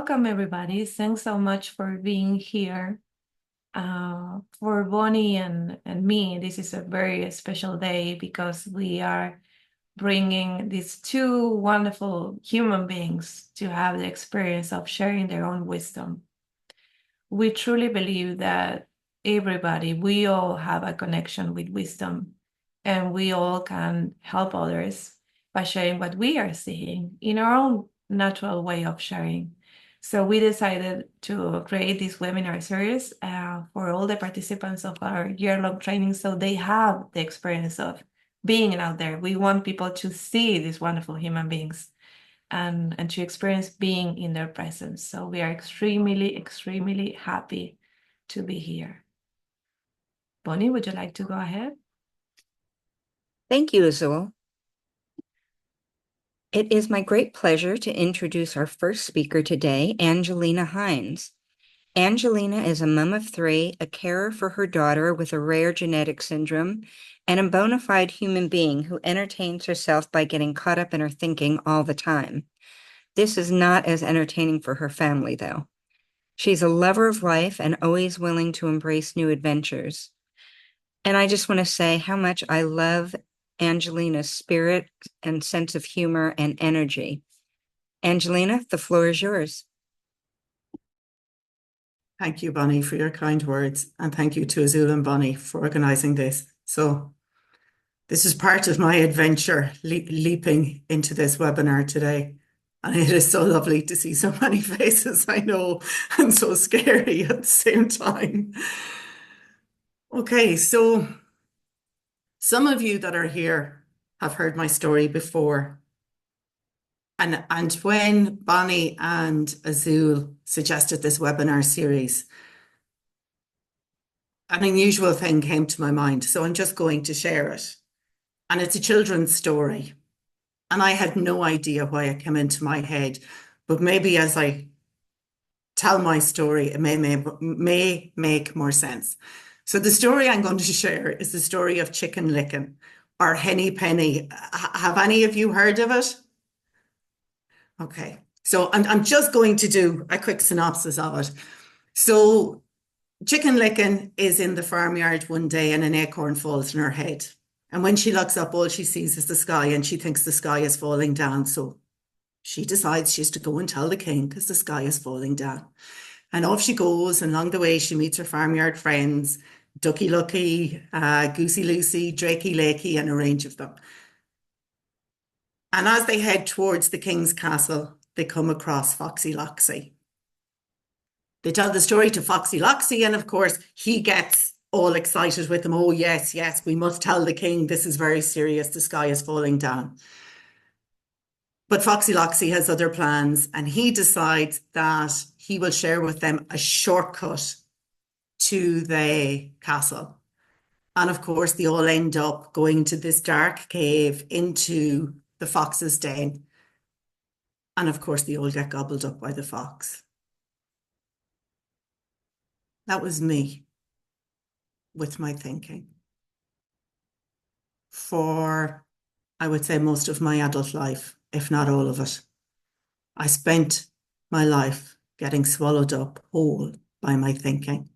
welcome everybody. Thanks so much for being here. For Bonnie and me, this is a very special day because we are bringing these two wonderful human beings to have the experience of sharing their own wisdom. We truly believe that we all have a connection with wisdom, and we all can help others by sharing what we are seeing in our own natural way of sharing. So we decided to create this webinar series for all the participants of our year-long training, so they have the experience of being out there. We want people to see these wonderful human beings and to experience being in their presence. So we are extremely happy to be here. Bonnie, would you like to go ahead? Thank you, Azul. It is my great pleasure to introduce our first speaker today, Angelina Hynes. Angelina is a mom of three, a carer for her daughter with a rare genetic syndrome, and a bona fide human being who entertains herself by getting caught up in her thinking all the time. This is not as entertaining for her family, though. She's a lover of life and always willing to embrace new adventures. And I just want to say how much I love Angelina's spirit and sense of humor and energy. Angelina, the floor is yours. Thank you, Bonnie, for your kind words. And thank you to Azul and Bonnie for organizing this. So this is part of my adventure, leaping into this webinar today. And it is so lovely to see so many faces I know and so scary at the same time. Okay, so some of you that are here have heard my story before. And when Bonnie and Azul suggested this webinar series, an unusual thing came to my mind. So I'm just going to share it. And it's a children's story. And I had no idea why it came into my head. But maybe as I tell my story, it may make more sense. So the story I'm going to share is the story of Chicken Licken or Henny Penny. Have any of you heard of it? Okay, so I'm just going to do a quick synopsis of it. So Chicken Licken is in the farmyard one day and an acorn falls in her head. And when she looks up, all she sees is the sky and she thinks the sky is falling down. So she decides she has to go and tell the king because the sky is falling down. And off she goes, and along the way she meets her farmyard friends, Ducky Lucky, Goosey Lucy, Drakey Lakey, and a range of them. And as they head towards the king's castle, they come across Foxy Loxy. They tell the story to Foxy Loxy, and of course, he gets all excited with them. Oh, yes, we must tell the king this is very serious. The sky is falling down. But Foxy Loxy has other plans, and he decides that he will share with them a shortcut to the castle. And of course, they all end up going to this dark cave into the fox's den. And of course, they all get gobbled up by the fox. That was me with my thinking for, I would say, most of my adult life, if not all of it. I spent my life getting swallowed up whole by my thinking.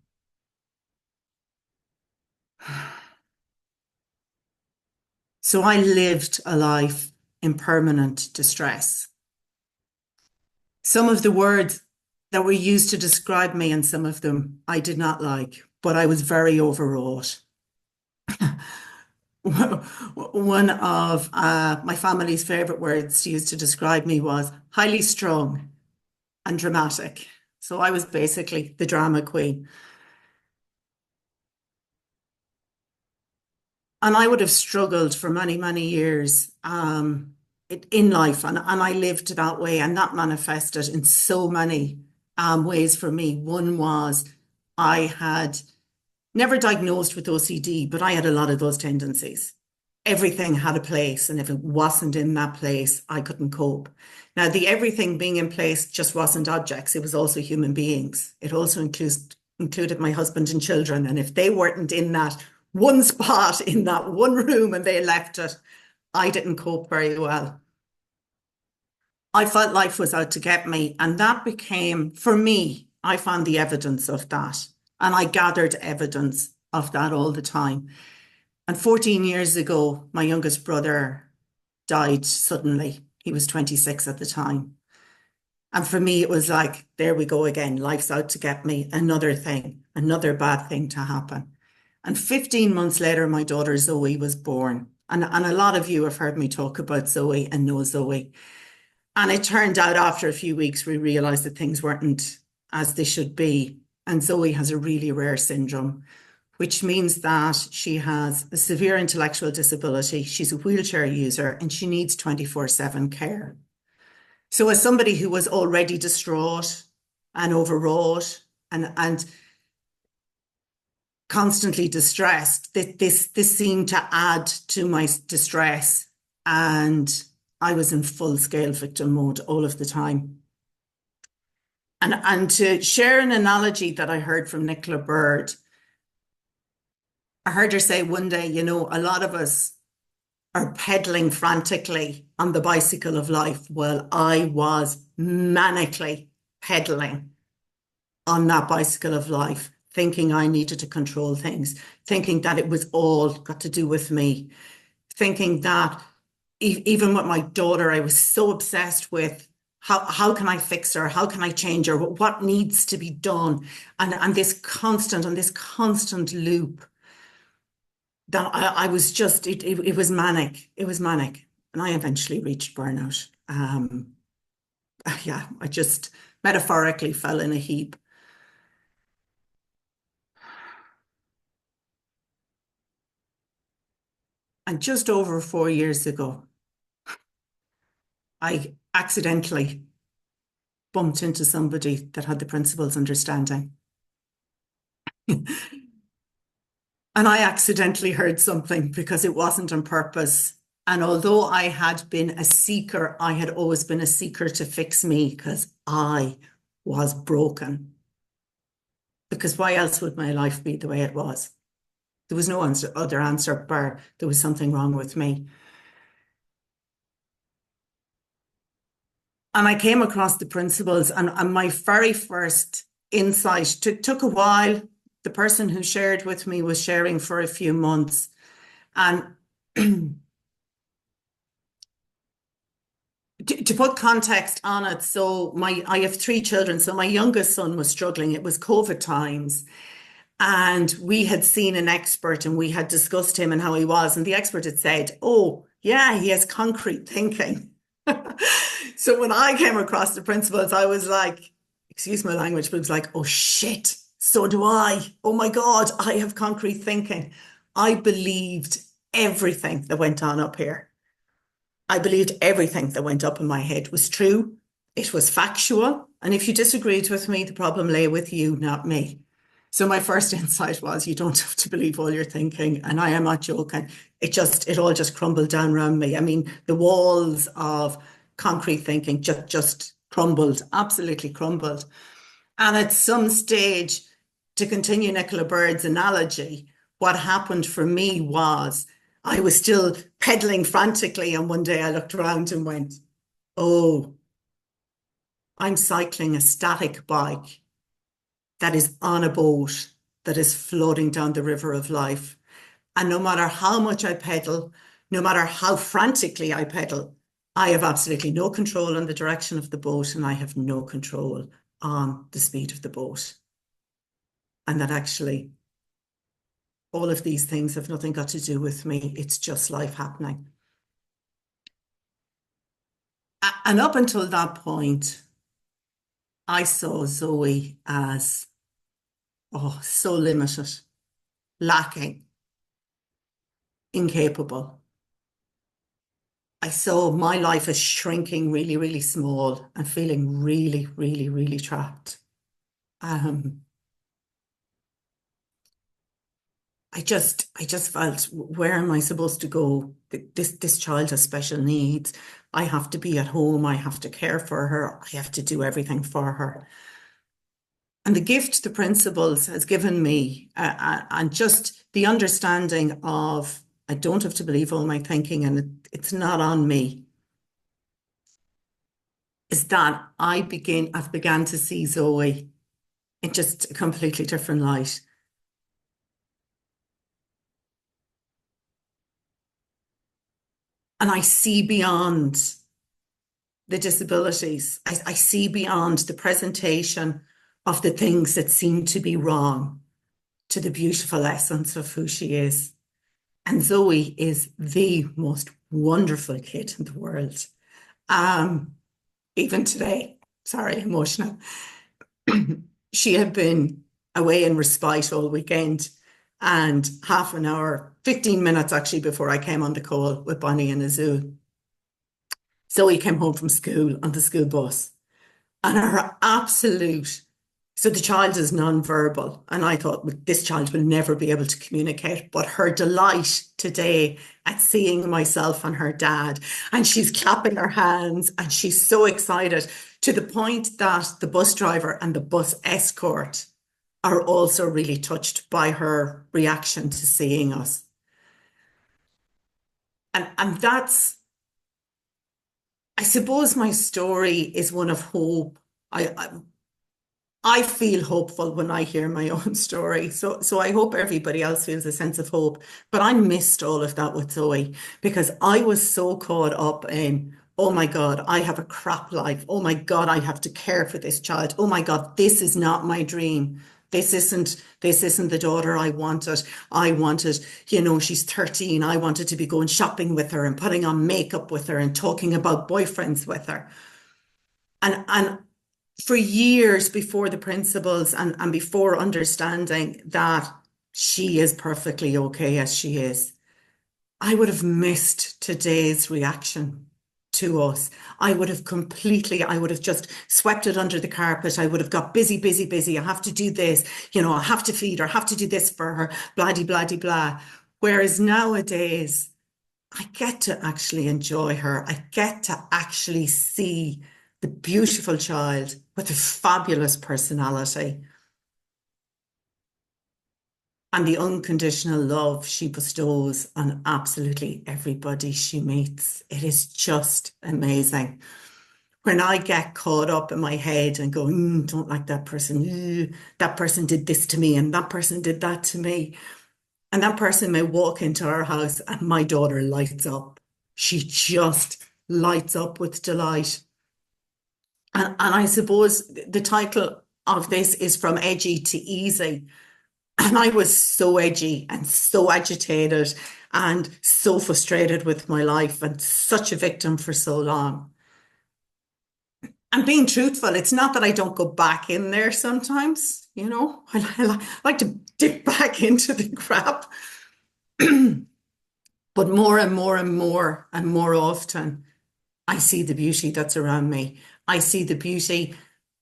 So I lived a life in permanent distress. Some of the words that were used to describe me, and some of them I did not like, but I was very overwrought. One of my family's favourite words used to describe me was highly strung and dramatic. So I was basically the drama queen. And I would have struggled for many years in life. And I lived that way, and that manifested in so many ways for me. One was I had never diagnosed with OCD, but I had a lot of those tendencies. Everything had a place, and if it wasn't in that place, I couldn't cope. Now, the everything being in place just wasn't objects. It was also human beings. It also included my husband and children. And if they weren't in that one spot in that one room and they left it, I didn't cope very well. I felt life was out to get me. And that became, for me, I found the evidence of that. And I gathered evidence of that all the time. And 14 years ago, my youngest brother died suddenly. He was 26 at the time. And for me, it was like, there we go again. Life's out to get me. Another thing, another bad thing to happen. And 15 months later, my daughter Zoe was born. And a lot of you have heard me talk about Zoe and know Zoe. And it turned out after a few weeks, we realized that things weren't as they should be. And Zoe has a really rare syndrome, which means that she has a severe intellectual disability. She's a wheelchair user and she needs 24/7 care. So as somebody who was already distraught and overwrought and constantly distressed, this seemed to add to my distress. And I was in full scale victim mode all of the time. And to share an analogy that I heard from Nicola Bird, I heard her say one day, you know, a lot of us are pedaling frantically on the bicycle of life. Well, I was manically pedaling on that bicycle of life, thinking I needed to control things, thinking that it was all got to do with me, thinking that even with my daughter, I was so obsessed with how can I fix her? How can I change her? What needs to be done? And this constant loop that I was just, it was manic. It was manic. And I eventually reached burnout. Yeah, I just metaphorically fell in a heap. And just over 4 years ago, I accidentally bumped into somebody that had the principles understanding. And I accidentally heard something because it wasn't on purpose. And although I had been a seeker, I had always been a seeker to fix me because I was broken. Because why else would my life be the way it was? There was no other answer, bar there was something wrong with me. And I came across the principles, and my very first insight took a while. The person who shared with me was sharing for a few months. And to put context on it, so I have 3 children. So my youngest son was struggling. It was COVID times. And we had seen an expert and we had discussed him and how he was. And the expert had said, oh, yeah, he has concrete thinking. So when I came across the principles, I was like, excuse my language, but it was like, oh shit, so do I. Oh my God, I have concrete thinking. I believed everything that went on up here. I believed everything that went up in my head was true. It was factual. And if you disagreed with me, the problem lay with you, not me. So my first insight was you don't have to believe all you're thinking. And I am not joking. It all just crumbled down around me. I mean, the walls of concrete thinking just crumbled, absolutely crumbled. And at some stage, to continue Nicola Bird's analogy, what happened for me was I was still pedaling frantically. And one day I looked around and went, oh, I'm cycling a static bike that is on a boat that is floating down the river of life. And no matter how much I pedal, no matter how frantically I pedal, I have absolutely no control on the direction of the boat and I have no control on the speed of the boat. And that actually all of these things have nothing got to do with me. It's just life happening. And up until that point, I saw Zoe as, oh, so limited, lacking, incapable. I saw my life as shrinking really, really small and feeling really, really, really trapped. I just felt, where am I supposed to go? This child has special needs. I have to be at home. I have to care for her. I have to do everything for her. And the gift the principles has given me, and just the understanding of I don't have to believe all my thinking, and it's not on me. is that I've begun to see Zoe in just a completely different light. And I see beyond the disabilities. I see beyond the presentation of the things that seem to be wrong to the beautiful essence of who she is. And Zoe is the most wonderful kid in the world. Um, Even today, sorry, emotional. She had been away in respite all weekend, and half an hour, 15 minutes actually before I came on the call with Bonnie and Azul, Zoe came home from school on the school bus, and her absolute, so the child is non-verbal, and I thought, "Well, this child will never be able to communicate," but her delight today at seeing myself and her dad, and she's clapping her hands and she's so excited, to the point that the bus driver and the bus escort are also really touched by her reaction to seeing us. And that's, I suppose my story is one of hope. I feel hopeful when I hear my own story. So I hope everybody else feels a sense of hope. But I missed all of that with Zoe because I was so caught up in, oh my God, I have a crap life. Oh my God, I have to care for this child. Oh my God, this is not my dream. This isn't the daughter I wanted. I wanted, she's 13. I wanted to be going shopping with her and putting on makeup with her and talking about boyfriends with her. And for years before the principles and before understanding that she is perfectly okay as she is, I would have missed today's reaction to us. I would have just swept it under the carpet. I would have got busy, busy, busy. I have to do this, I have to feed her, I have to do this for her, blah, blah, blah, blah. Whereas nowadays, I get to actually enjoy her. I get to actually see the beautiful child with a fabulous personality and the unconditional love she bestows on absolutely everybody she meets. It is just amazing. When I get caught up in my head and go, don't like that person, that person did this to me and that person did that to me. And that person may walk into our house and my daughter lights up. She just lights up with delight. And I suppose the title of this is From Edgy to Easy. And I was so edgy and so agitated and so frustrated with my life and such a victim for so long. And being truthful, it's not that I don't go back in there sometimes, I like to dip back into the crap. But more and more and more and more often, I see the beauty that's around me. I see the beauty,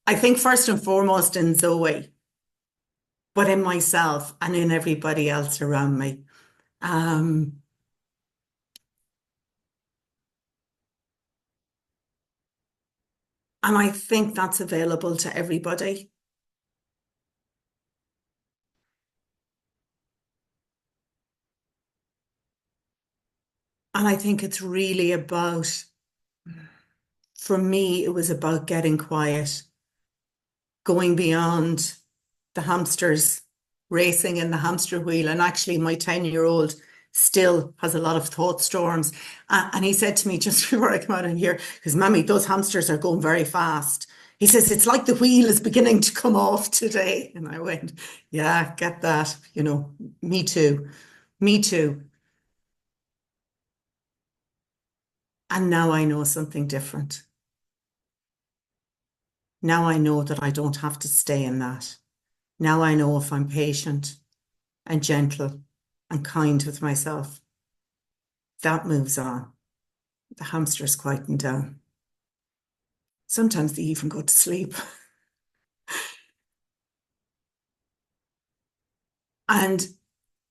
I think, first and foremost in Zoe, but in myself and in everybody else around me. Um, and I think that's available to everybody. And I think it's really about, for me, it was about getting quiet, going beyond the hamsters racing in the hamster wheel. And actually, my 10-year-old still has a lot of thought storms. And he said to me just before I come out of here, because Mammy, those hamsters are going very fast. He says, it's like the wheel is beginning to come off today. And I went, yeah, get that. Me too. Me too. And now I know something different. Now I know that I don't have to stay in that. Now I know if I'm patient and gentle and kind with myself, that moves on. The hamsters quieten down. Sometimes they even go to sleep. And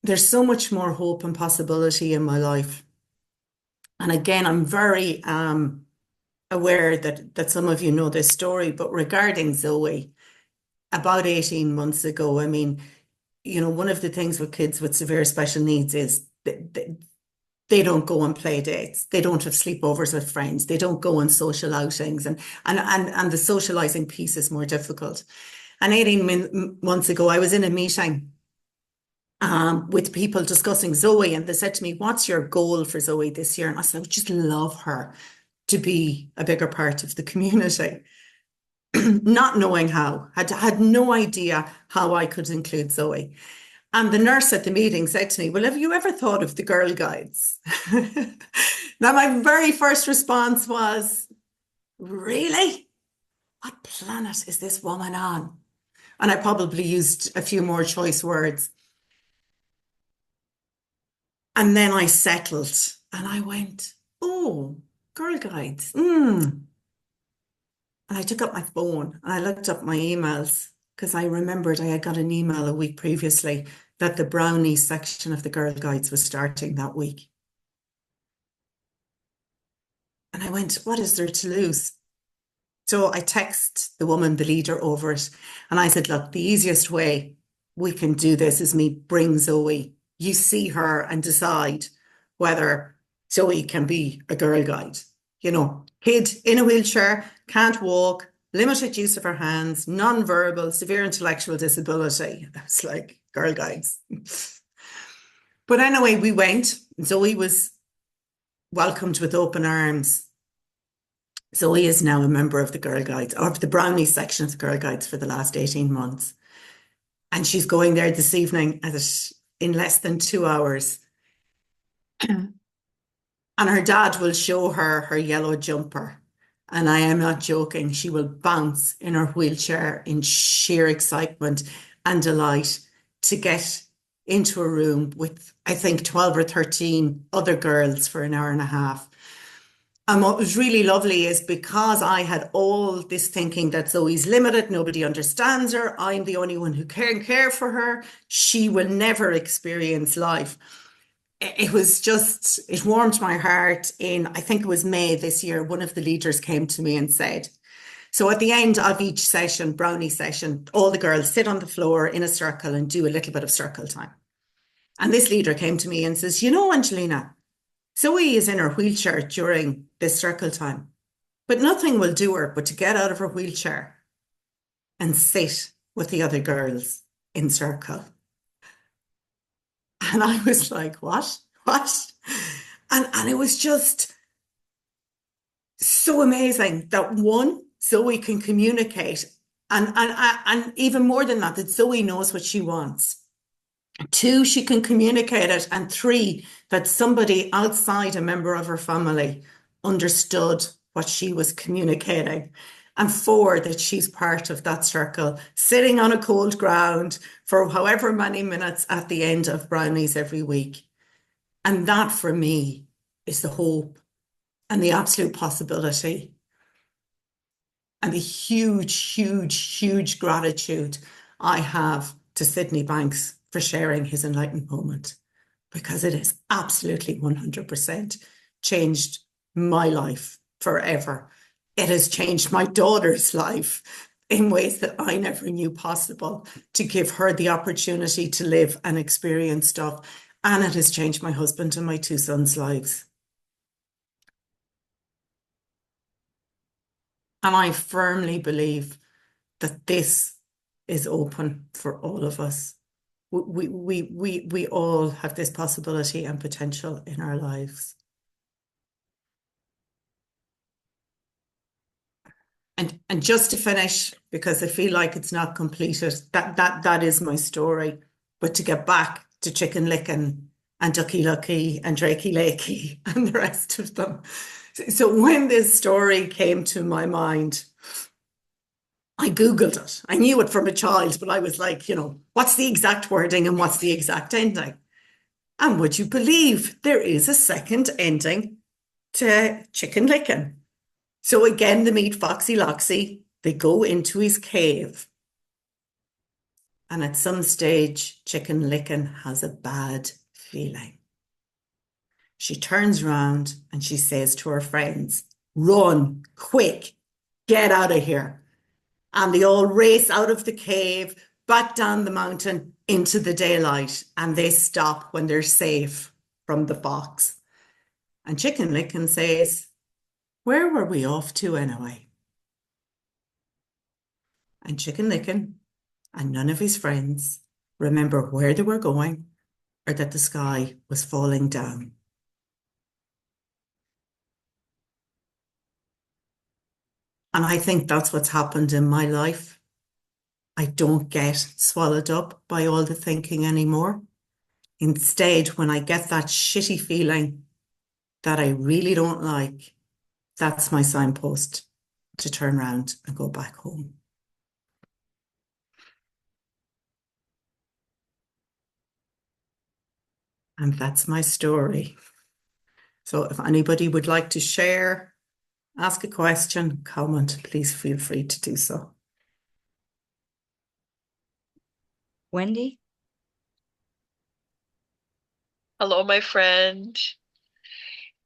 there's so much more hope and possibility in my life. And again, I'm very aware that some of you know this story, but regarding Zoe, about 18 months ago, I mean, one of the things with kids with severe special needs is they don't go on play dates. They don't have sleepovers with friends. They don't go on social outings. And the socializing piece is more difficult. And 18 months ago, I was in a meeting with people discussing Zoe, and they said to me, "What's your goal for Zoe this year?" And I said, "I would just love her to be a bigger part of the community." Not knowing how, had no idea how I could include Zoe. And the nurse at the meeting said to me, "Well, have you ever thought of the Girl Guides?" Now, my very first response was, "Really? What planet is this woman on?" And I probably used a few more choice words. And then I settled and I went, "Oh, Girl Guides. And I took up my phone and I looked up my emails because I remembered I had got an email a week previously that the brownie section of the Girl Guides was starting that week. And I went, "What is there to lose?" So I text the woman, the leader, over it. And I said, "Look, the easiest way we can do this is me bring Zoe. You see her and decide whether Zoe can be a Girl Guide. You know, kid in a wheelchair, can't walk, limited use of her hands, non-verbal, severe intellectual disability." I was like, Girl Guides. But anyway, we went. Zoe was welcomed with open arms. Zoe is now a member of the Girl Guides, or of the Brownie section of the Girl Guides, for the last 18 months. And she's going there this evening in less than 2 hours. And her dad will show her her yellow jumper. And I am not joking. She will bounce in her wheelchair in sheer excitement and delight to get into a room with, I think, 12 or 13 other girls for an hour and a half. And what was really lovely is, because I had all this thinking that Zoe's limited, nobody understands her, I'm the only one who can care for her, she will never experience life. It was just, it warmed my heart. I think it was May this year, one of the leaders came to me and said, so at the end of each session, brownie session, all the girls sit on the floor in a circle and do a little bit of circle time. And this leader came to me and says, "You know, Angelina, Zoe is in her wheelchair during this circle time, but nothing will do her but to get out of her wheelchair and sit with the other girls in circle." And I was like, what? And it was just so amazing that, one, Zoe can communicate, and even more than that, that Zoe knows what she wants. Two, she can communicate it. And three, that somebody outside a member of her family understood what she was communicating. And four, that she's part of that circle, sitting on a cold ground for however many minutes at the end of brownies every week. And that, for me, is the hope and the absolute possibility and the huge gratitude I have to Sydney Banks for sharing his enlightened moment, because it has absolutely 100% changed my life forever. It has changed my daughter's life in ways that I never knew possible, to give her the opportunity to live and experience stuff. And it has changed my husband and my two sons' lives. And I firmly believe that this is open for all of us. We all have this possibility and potential in our lives. And just to finish, because I feel like it's not completed, that is my story. But to get back to Chicken Licken and Ducky Lucky and Drakey Lakey and the rest of them. So when this story came to my mind, I Googled it. I knew it from a child, but I was like, what's the exact wording and what's the exact ending? And would you believe there is a second ending to Chicken Licken? So again, they meet Foxy Loxy. They go into his cave. And at some stage, Chicken Licken has a bad feeling. She turns around and she says to her friends, "Run, quick, get out of here." And they all race out of the cave, back down the mountain into the daylight, and they stop when they're safe from the fox. And Chicken Licken says, where were we off to anyway? And Chicken Licken and none of his friends remember where they were going or that the sky was falling down. And I think that's what's happened in my life. I don't get swallowed up by all the thinking anymore. Instead, when I get that shitty feeling that I really don't like, that's my signpost to turn around and go back home. And that's my story. So if anybody would like to share, ask a question, comment, please feel free to do so. Wendy? Hello, my friend.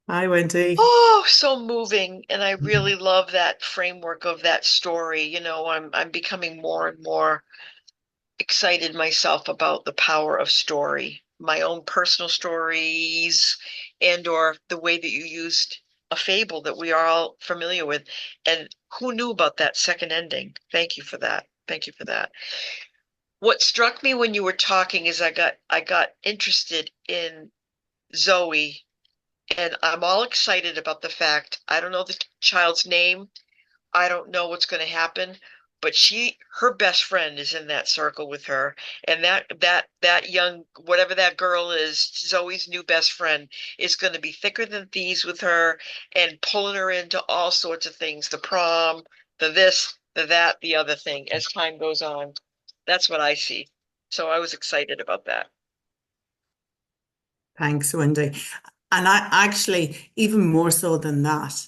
Hi, Wendy. Oh, so moving. And I really love that framework of that story. You know, I'm becoming more and more excited myself about the power of story, my own personal stories, and or the way that you used a fable that we are all familiar with. And who knew about that second ending? Thank you for that. Thank you for that. What struck me when you were talking is I got interested in Zoe. And I'm all excited about the fact I don't know the child's name. I don't know what's going to happen, but her best friend is in that circle with her. And that young, whatever that girl is, Zoe's new best friend, is going to be thicker than thieves with her and pulling her into all sorts of things, the prom, the this, the that, the other thing, as time goes on. That's what I see. So I was excited about that. Thanks, Wendy. And I actually, even more so than that,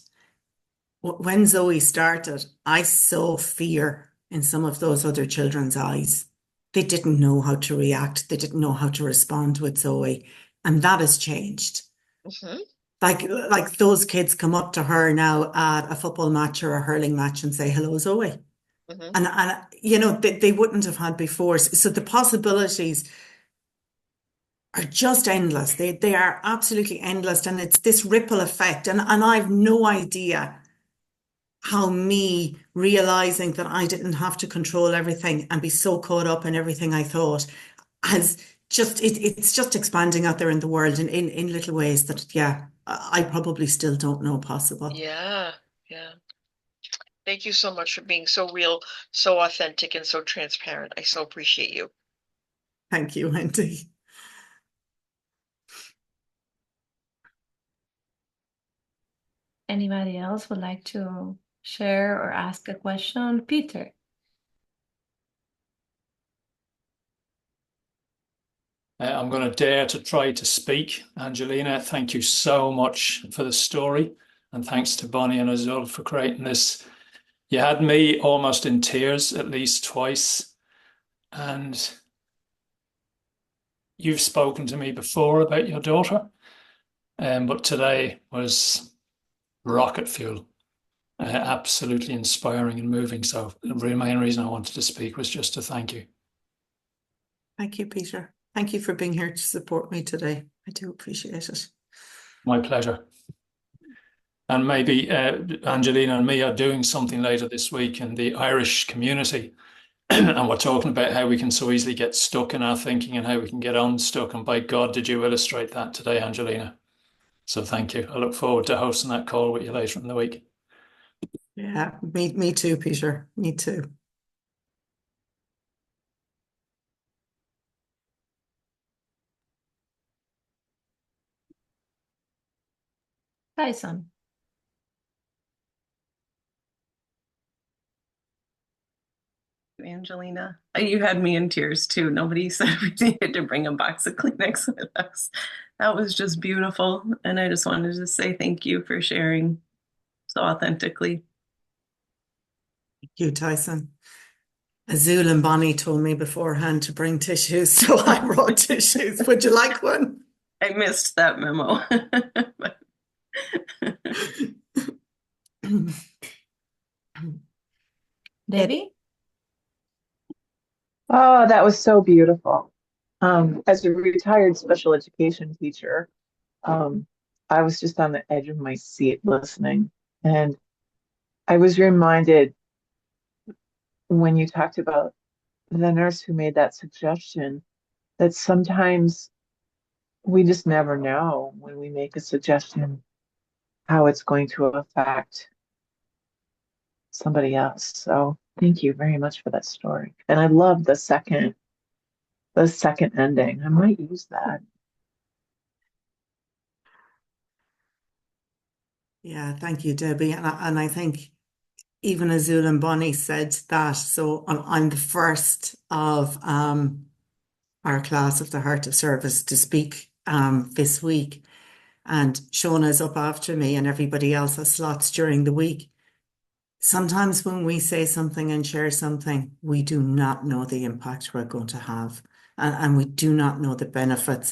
when Zoe started, I saw fear in some of those other children's eyes. They didn't know how to react. They didn't know how to respond with Zoe. And that has changed. Mm-hmm. Like those kids come up to her now at a football match or a hurling match and say, hello, Zoe. Mm-hmm. And you know, they wouldn't have had before. So the possibilities are just endless. They are absolutely endless. And it's this ripple effect. And I've no idea how me realizing that I didn't have to control everything and be so caught up in everything I thought has just it's just expanding out there in the world in little ways that yeah, I probably still don't know possible. Yeah, yeah. Thank you so much for being so real, so authentic, and so transparent. I so appreciate you. Thank you, Wendy. Anybody else would like to share or ask a question? Peter. I'm going to dare to try to speak. Angelina, thank you so much for the story. And thanks to Bonnie and Azul for creating this. You had me almost in tears at least twice. And you've spoken to me before about your daughter. But today was rocket fuel. Absolutely inspiring and moving. So the main reason I wanted to speak was just to thank you. Thank you, Peter. Thank you for being here to support me today. I do appreciate it. My pleasure. And maybe Angelina and me are doing something later this week in the Irish community. And we're talking about how we can so easily get stuck in our thinking and how we can get unstuck. And by God, did you illustrate that today, Angelina? So thank you. I look forward to hosting that call with you later in the week. Yeah, me too, Peter. Me too. Tyson. Angelina. You had me in tears too. Nobody said we needed to bring a box of Kleenex with us. That was just beautiful. And I just wanted to say thank you for sharing so authentically. Thank you, Tyson. Azul and Bonnie told me beforehand to bring tissues, so I brought tissues. Would you like one? I missed that memo. Debbie? Oh, that was so beautiful. As a retired special education teacher, um, I was just on the edge of my seat listening. And I was reminded when you talked about the nurse who made that suggestion that sometimes we just never know when we make a suggestion how it's going to affect somebody else. So thank you very much for that story. And I love the second ending. I might use that. Yeah, thank you, Debbie. And I think even Azul and Bonnie said that. So I'm the first of our class of the Heart of Service to speak this week. And Shona is up after me, and everybody else has slots during the week. Sometimes when we say something and share something, we do not know the impact we're going to have. And we do not know the benefits,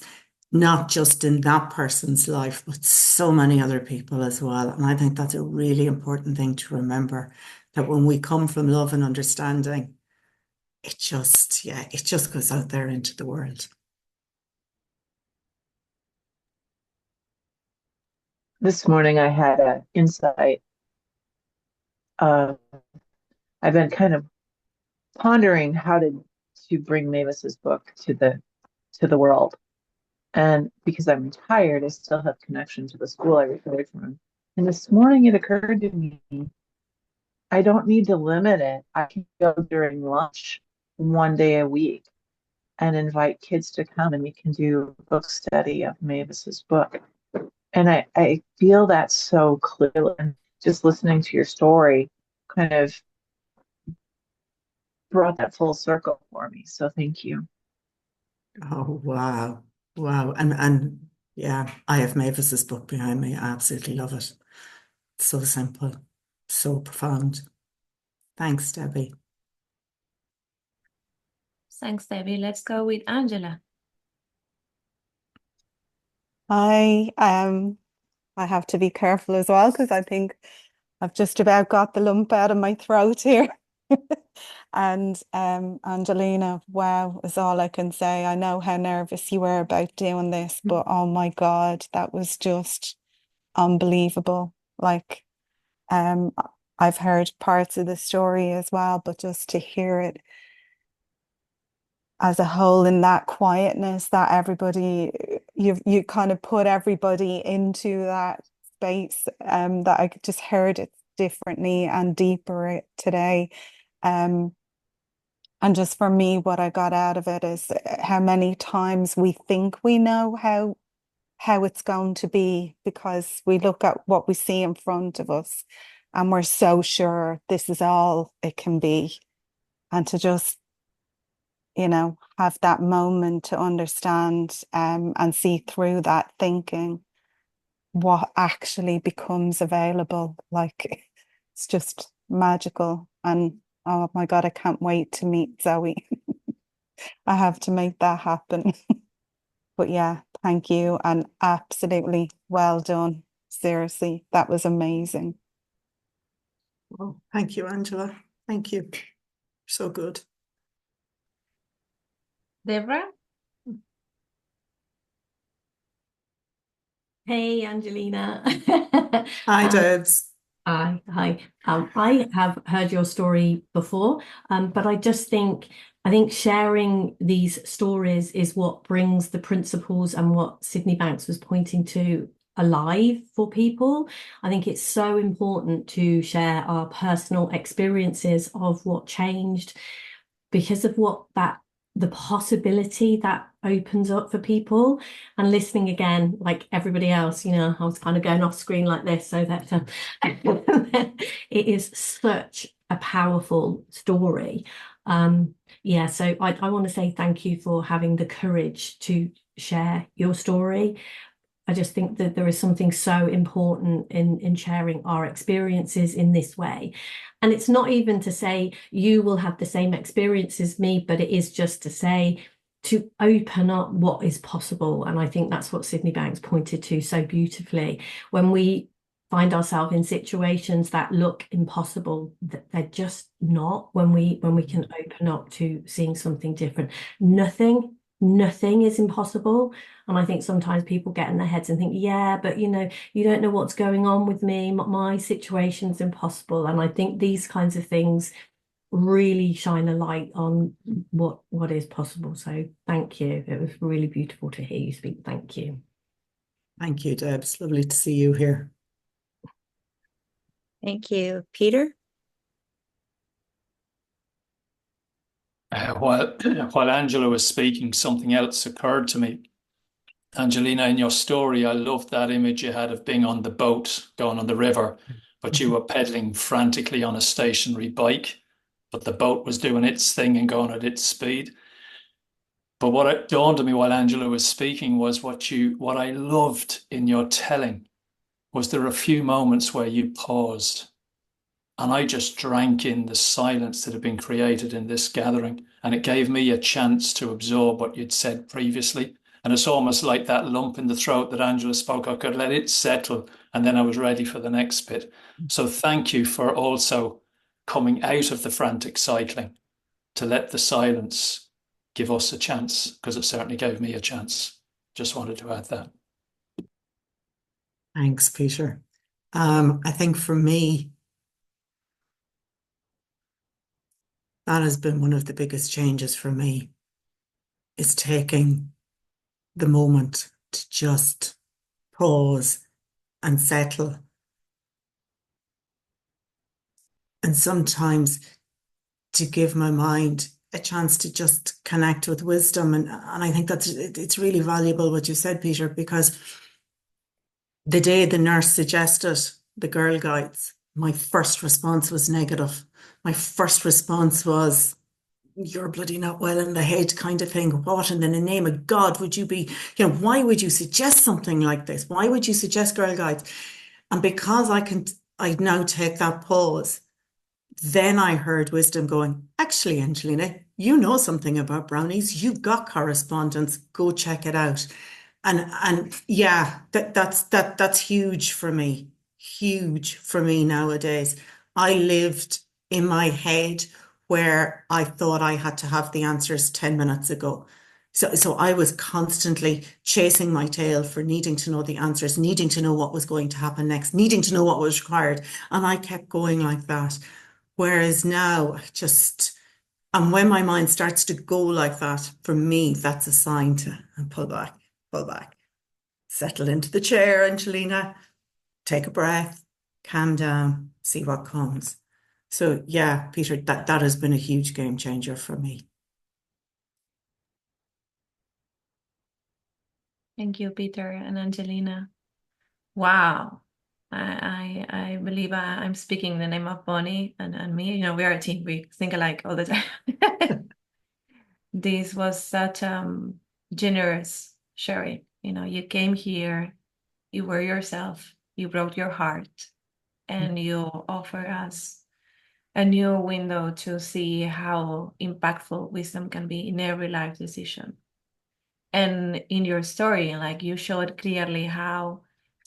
not just in that person's life, but so many other people as well. And I think that's a really important thing to remember, that when we come from love and understanding, it just goes out there into the world. This morning I had an insight. I've been kind of pondering how to bring Mavis's book to the world. And because I'm retired, I still have connection to the school I retired from. And this morning it occurred to me, I don't need to limit it. I can go during lunch one day a week and invite kids to come, and we can do a book study of Mavis's book. And I feel that so clearly. And just listening to your story kind of brought that full circle for me. So thank you. Oh, wow. Wow. And yeah, I have Mavis's book behind me. I absolutely love it. So simple, so profound. Thanks, Debbie. Thanks, Debbie. Let's go with Angela. I have to be careful as well because I think I've just about got the lump out of my throat here. And Angelina, wow, is all I can say. I know how nervous you were about doing this, but oh my God, that was just unbelievable. Like, I've heard parts of the story as well, but just to hear it as a whole in that quietness that everybody, you kind of put everybody into that space, that I just heard it differently and deeper today. And just for me, what I got out of it is how many times we think we know how it's going to be because we look at what we see in front of us and we're so sure this is all it can be. And to just, have that moment to understand and see through that thinking what actually becomes available. Like, it's just magical. And oh my God, I can't wait to meet Zoe. I have to make that happen. But yeah, thank you. And absolutely well done. Seriously, that was amazing. Well, thank you, Angela. Thank you. So good. Deborah? Hey, Angelina. Hi, Debs. Hi. I have heard your story before, but I think sharing these stories is what brings the principles and what Sydney Banks was pointing to alive for people. I think it's so important to share our personal experiences of what changed because of the possibility that opens up for people. And listening again, like everybody else, I was kind of going off screen like this so that it is such a powerful story. So I want to say thank you for having the courage to share your story. I just think that there is something so important in sharing our experiences in this way. And it's not even to say you will have the same experience as me, but it is just to say to open up what is possible. And I think that's what Sydney Banks pointed to so beautifully. When we find ourselves in situations that look impossible, they're just not, when we can open up to seeing something different. Nothing nothing is impossible. And I think sometimes people get in their heads and think, yeah, but you know, you don't know what's going on with me. My situation's impossible. And I think these kinds of things really shine a light on what is possible. So thank you. It was really beautiful to hear you speak. Thank you. Thank you, Deb. It's lovely to see you here. Thank you. Peter? While Angela was speaking, something else occurred to me. Angelina, in your story, I loved that image you had of being on the boat going on the river, but you were pedaling frantically on a stationary bike, but the boat was doing its thing and going at its speed. But what it dawned on me while Angela was speaking was what I loved in your telling was there were a few moments where you paused, and I just drank in the silence that had been created in this gathering. And it gave me a chance to absorb what you'd said previously. And it's almost like that lump in the throat that Angela spoke. I could let it settle, and then I was ready for the next bit. So thank you for also coming out of the frantic cycling to let the silence give us a chance, because it certainly gave me a chance. Just wanted to add that. Thanks, Peter. I think for me, that has been one of the biggest changes for me, is taking the moment to just pause and settle. And sometimes to give my mind a chance to just connect with wisdom. And I think it's really valuable what you said, Peter, because the day the nurse suggested the Girl Guides, my first response was negative. My first response was, you're bloody not well in the head kind of thing. What in the name of God would you be, why would you suggest something like this? Why would you suggest Girl Guides? And because I now take that pause, then I heard wisdom going, actually, Angelina, you know something about brownies. You've got correspondence. Go check it out. And yeah, that's huge for me. Huge for me nowadays. I lived in my head where I thought I had to have the answers 10 minutes ago. So I was constantly chasing my tail for needing to know the answers, needing to know what was going to happen next, needing to know what was required. And I kept going like that. Whereas now, and when my mind starts to go like that, for me, that's a sign to pull back, settle into the chair, Angelina, take a breath, calm down, see what comes. So yeah, Peter, that has been a huge game changer for me. Thank you, Peter and Angelina. Wow. I believe I'm speaking the name of Bonnie and me. We are a team. We think alike all the time. This was such generous sharing. You came here, you were yourself, you brought your heart, and you offer us a new window to see how impactful wisdom can be in every life decision. And in your story, like, you showed clearly how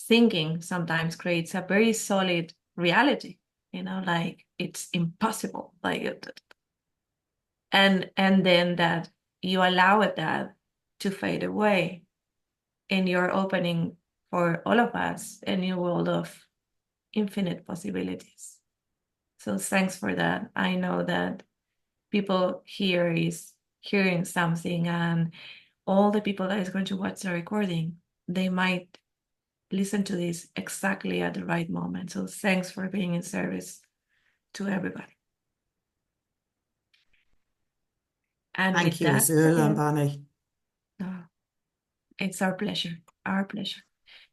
thinking sometimes creates a very solid reality, like it's impossible, and then that you allow that to fade away, and you're opening for all of us a new world of infinite possibilities. So thanks for that. I know that people here is hearing something, and all the people that is going to watch the recording, they might listen to this exactly at the right moment. So thanks for being in service to everybody. And Thank with you, that, Azul and Bonnie. it's our pleasure, our pleasure.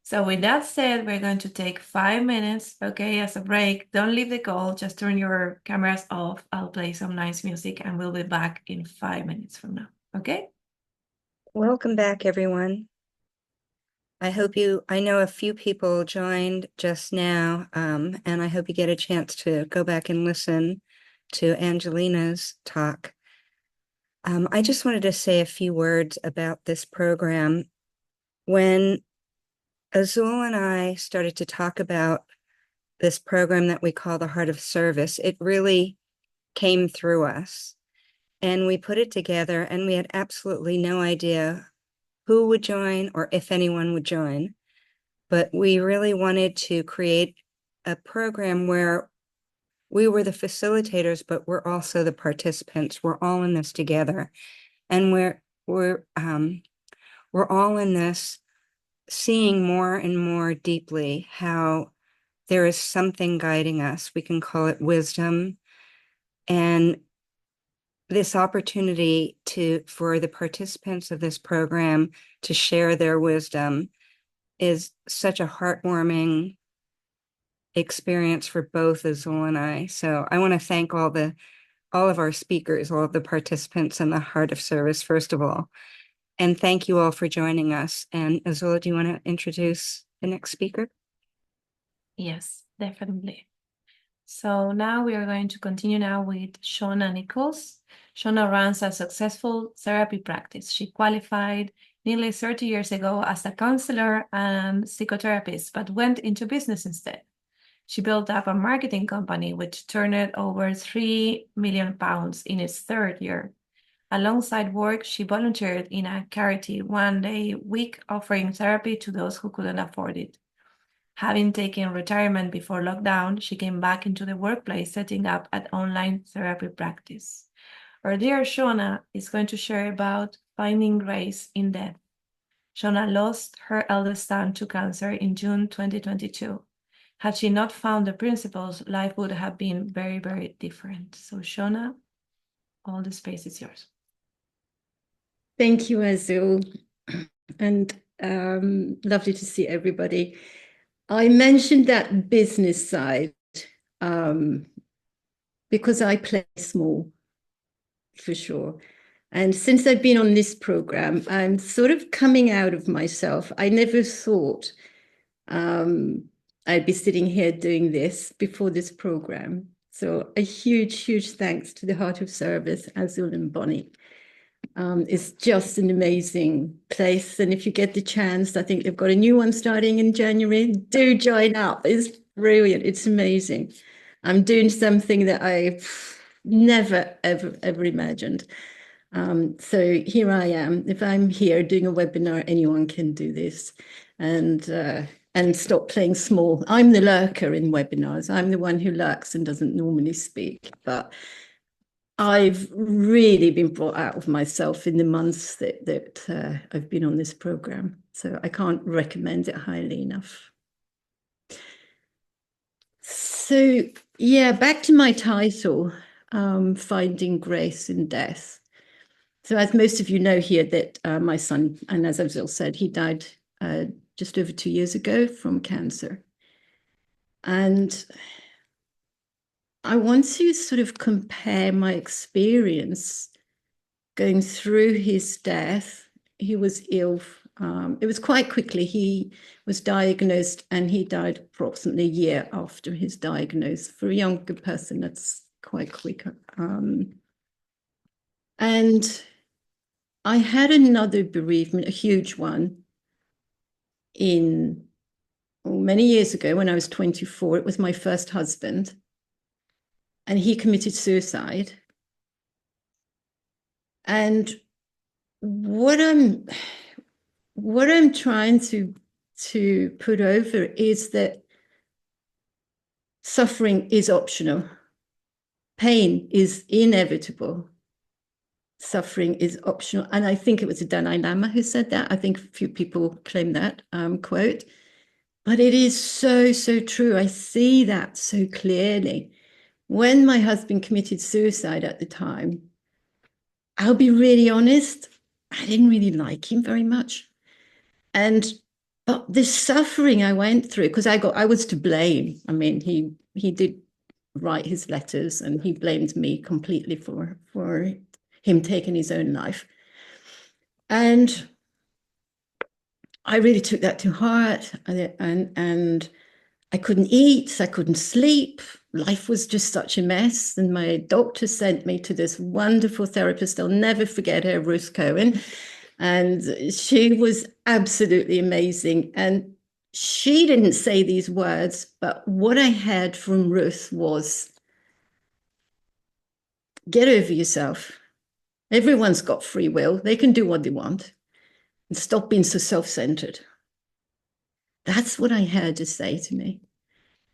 So with that said, we're going to take 5 minutes, okay, as a break. Don't leave the call, just turn your cameras off. I'll play some nice music and we'll be back in 5 minutes from now, okay? Welcome back, everyone. I know a few people joined just now, and I hope you get a chance to go back and listen to Angelina's talk. I just wanted to say a few words about this program. When Azul and I started to talk about this program that we call the Heart of Service, it really came through us. And we put it together, and we had absolutely no idea who would join or if anyone would join. But we really wanted to create a program where we were the facilitators, but we're also the participants. We're all in this together. And we're all in this seeing more and more deeply how there is something guiding us. We can call it wisdom. And this opportunity for the participants of this program to share their wisdom is such a heartwarming experience for both Azul and I. So I want to thank all of our speakers, all of the participants in the Heart of Service, first of all. And thank you all for joining us. And Azul, do you want to introduce the next speaker? Yes, definitely. So now we are going to continue now with Shona Nichols. Shona runs a successful therapy practice. She qualified nearly 30 years ago as a counselor and psychotherapist, but went into business instead. She built up a marketing company which turned over £3 million in its third year. Alongside work, she volunteered in a charity 1 day a week, offering therapy to those who couldn't afford it. Having taken retirement before lockdown, she came back into the workplace, setting up an online therapy practice. Our dear Shona is going to share about finding grace in death. Shona lost her eldest son to cancer in June 2022. Had she not found the principles, life would have been very, very different. So Shona, all the space is yours. Thank you, Azul, and lovely to see everybody. I mentioned that business side because I play small, for sure. And since I've been on this program, I'm sort of coming out of myself. I never thought I'd be sitting here doing this before this program. So a huge, huge thanks to the Heart of Service, Azul and Bonnie. It's just an amazing place. And if you get the chance, I think they've got a new one starting in January. Do join up. It's brilliant. It's amazing. I'm doing something that I never, ever, ever imagined. So here I am. If I'm here doing a webinar, anyone can do this. And stop playing small. I'm the lurker in webinars. I'm the one who lurks and doesn't normally speak. But I've really been brought out of myself in the months that I've been on this program. So I can't recommend it highly enough. So yeah, back to my title, Finding Grace in Death. So as most of you know here that my son, and as Azul said, he died just over 2 years ago from cancer. And I want to sort of compare my experience going through his death. He was ill. It was quite quickly. He was diagnosed and he died approximately a year after his diagnosis. For a younger person, that's quite quick. And I had another bereavement, a huge one, many years ago when I was 24. It was my first husband. And he committed suicide. And what I'm trying to put over is that suffering is optional. Pain is inevitable. Suffering is optional. And I think it was the Dalai Lama who said that. I think a few people claim that quote. But it is so, so true. I see that so clearly. When my husband committed suicide at the time, I'll be really honest, I didn't really like him very much. But the suffering I went through, because I was to blame. I mean, he did write his letters and he blamed me completely for him taking his own life. And I really took that to heart, and I couldn't eat, I couldn't sleep. Life was just such a mess. And my doctor sent me to this wonderful therapist. I'll never forget her, Ruth Cohen. And she was absolutely amazing. And she didn't say these words, but what I heard from Ruth was, get over yourself. Everyone's got free will. They can do what they want. And stop being so self-centered. That's what I heard her say to me.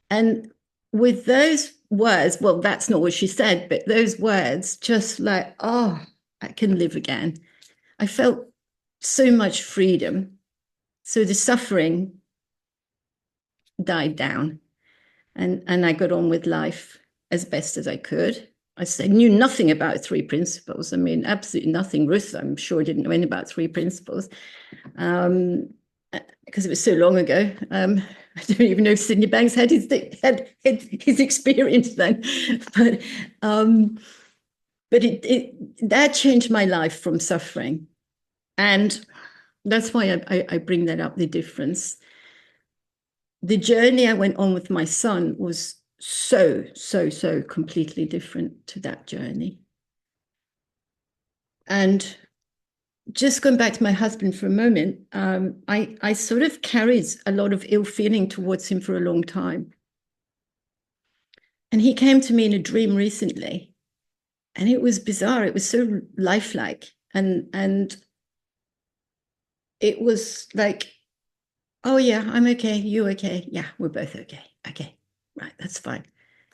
And with those words, well, that's not what she said, but those words just like, oh, I can live again. I felt so much freedom. So the suffering died down, and I got on with life as best as I could. I knew nothing about three principles. I mean, absolutely nothing. Ruth, I'm sure, didn't know anything about three principles because it was so long ago. I don't even know if Sydney Banks had his experience then, but that changed my life from suffering, and that's why I bring that up. The difference, the journey I went on with my son was so completely different to that journey. And just going back to my husband for a moment, I sort of carried a lot of ill feeling towards him for a long time. And he came to me in a dream recently, and it was bizarre. It was so lifelike. And it was like, oh yeah, I'm okay. You okay? Yeah, we're both okay. Okay, right, that's fine.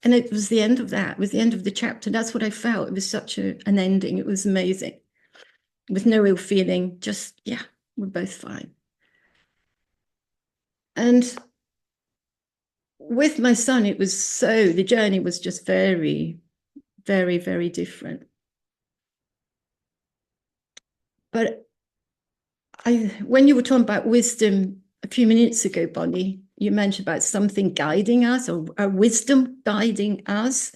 And it was the end of that. It was the end of the chapter. That's what I felt. It was such an ending. It was amazing. With no ill feeling, just, yeah, we're both fine. And with my son, the journey was just very, very, very different. But when you were talking about wisdom a few minutes ago, Bonnie, you mentioned about something guiding us, or a wisdom guiding us.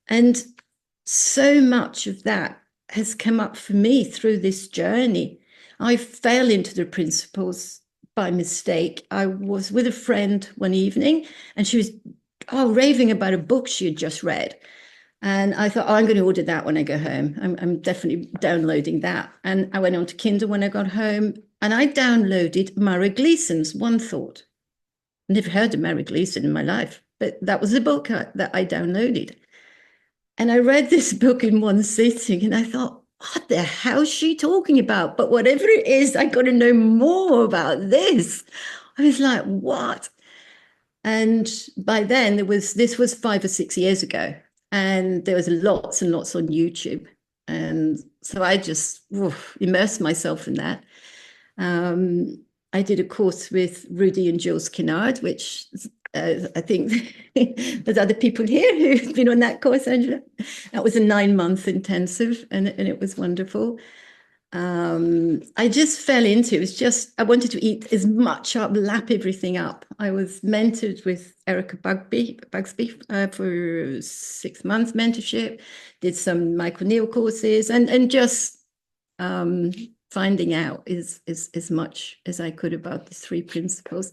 And so much of that has come up for me through this journey. I fell into the principles by mistake. I was with a friend one evening, and she was raving about a book she had just read. And I thought, I'm going to order that when I go home. I'm definitely downloading that. And I went on to Kindle when I got home, and I downloaded Mara Gleeson's One Thought. Never heard of Mara Gleeson in my life, but that was the book that I downloaded. And I read this book in one sitting, and I thought, what the hell is she talking about? But whatever it is, I got to know more about this. I was like, what? And by then, this was 5 or 6 years ago, and there was lots and lots on YouTube. And so I just immersed myself in that. I did a course with Rudy and Jules Kinnard, which I think there's other people here who've been on that course, Angela. That was a 9-month intensive, and it was wonderful. I just fell into it. It was just, I wanted to eat as much up, lap everything up. I was mentored with Erica Bugsby for 6 months mentorship, did some Michael Neal courses, and just finding out as much as I could about the three principles.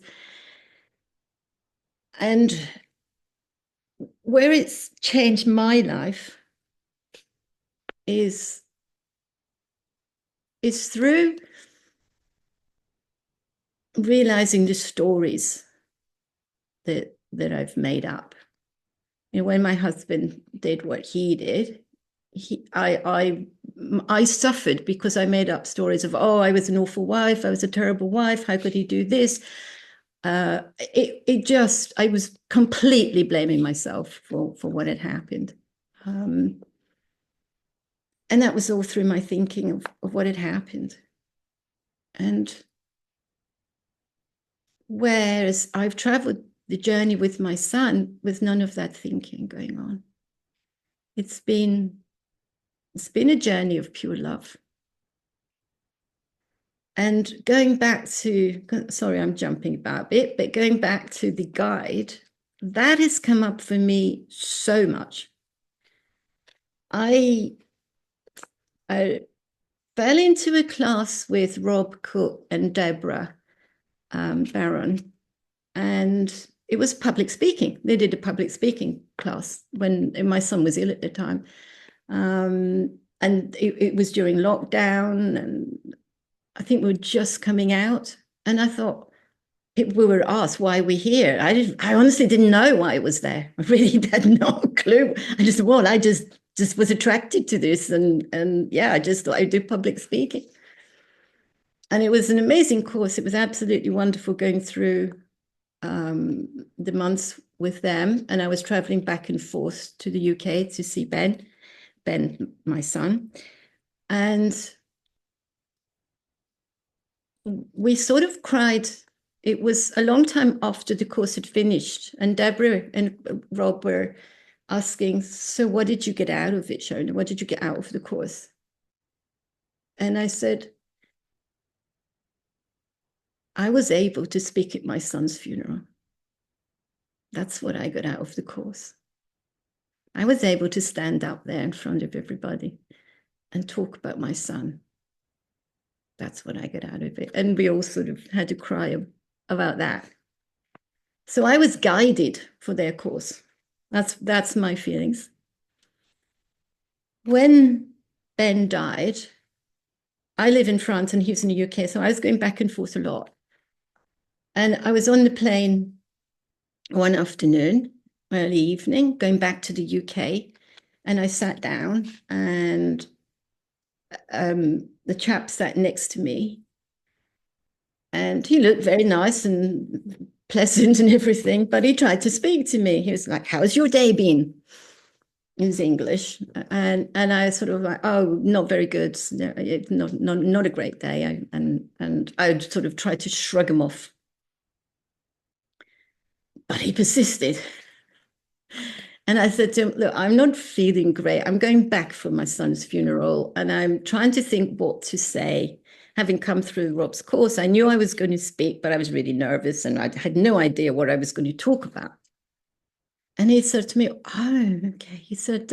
And where it's changed my life is through realizing the stories that I've made up. You know, when my husband did what he did, I suffered because I made up stories of, I was an awful wife, I was a terrible wife, how could he do this? I was completely blaming myself for what had happened. And that was all through my thinking of what had happened. And whereas I've traveled the journey with my son with none of that thinking going on. It's been a journey of pure love. And going back to, sorry, I'm jumping about a bit, but going back to the guide, that has come up for me so much. I fell into a class with Rob Cook and Deborah Barron, and it was public speaking. They did a public speaking class when my son was ill at the time. And it was during lockdown, and I think we were just coming out. And I thought, we were asked why we're here. I honestly didn't know why it was there. I really had no clue. I just just was attracted to this. And yeah, I just thought I'd do public speaking. And it was an amazing course. It was absolutely wonderful going through the months with them. And I was traveling back and forth to the UK to see Ben, my son. And we sort of cried. It was a long time after the course had finished. And Deborah and Rob were asking, so what did you get out of it, Shona? What did you get out of the course? And I said, I was able to speak at my son's funeral. That's what I got out of the course. I was able to stand up there in front of everybody and talk about my son. That's what I got out of it. And we all sort of had to cry about that. So I was guided for their course. That's my feelings. When Ben died, I live in France and he was in the UK, so I was going back and forth a lot. And I was on the plane one afternoon, early evening, going back to the UK, and I sat down, and the chap sat next to me, and he looked very nice and pleasant and everything, but he tried to speak to me. He was like, how's your day been? In his English. And I sort of like, oh, not very good. Not a great day. And I would sort of try to shrug him off. But he persisted. And I said to him, look, I'm not feeling great. I'm going back for my son's funeral, and I'm trying to think what to say. Having come through Rob's course, I knew I was going to speak, but I was really nervous and I had no idea what I was going to talk about. And he said to me, oh, okay. He said,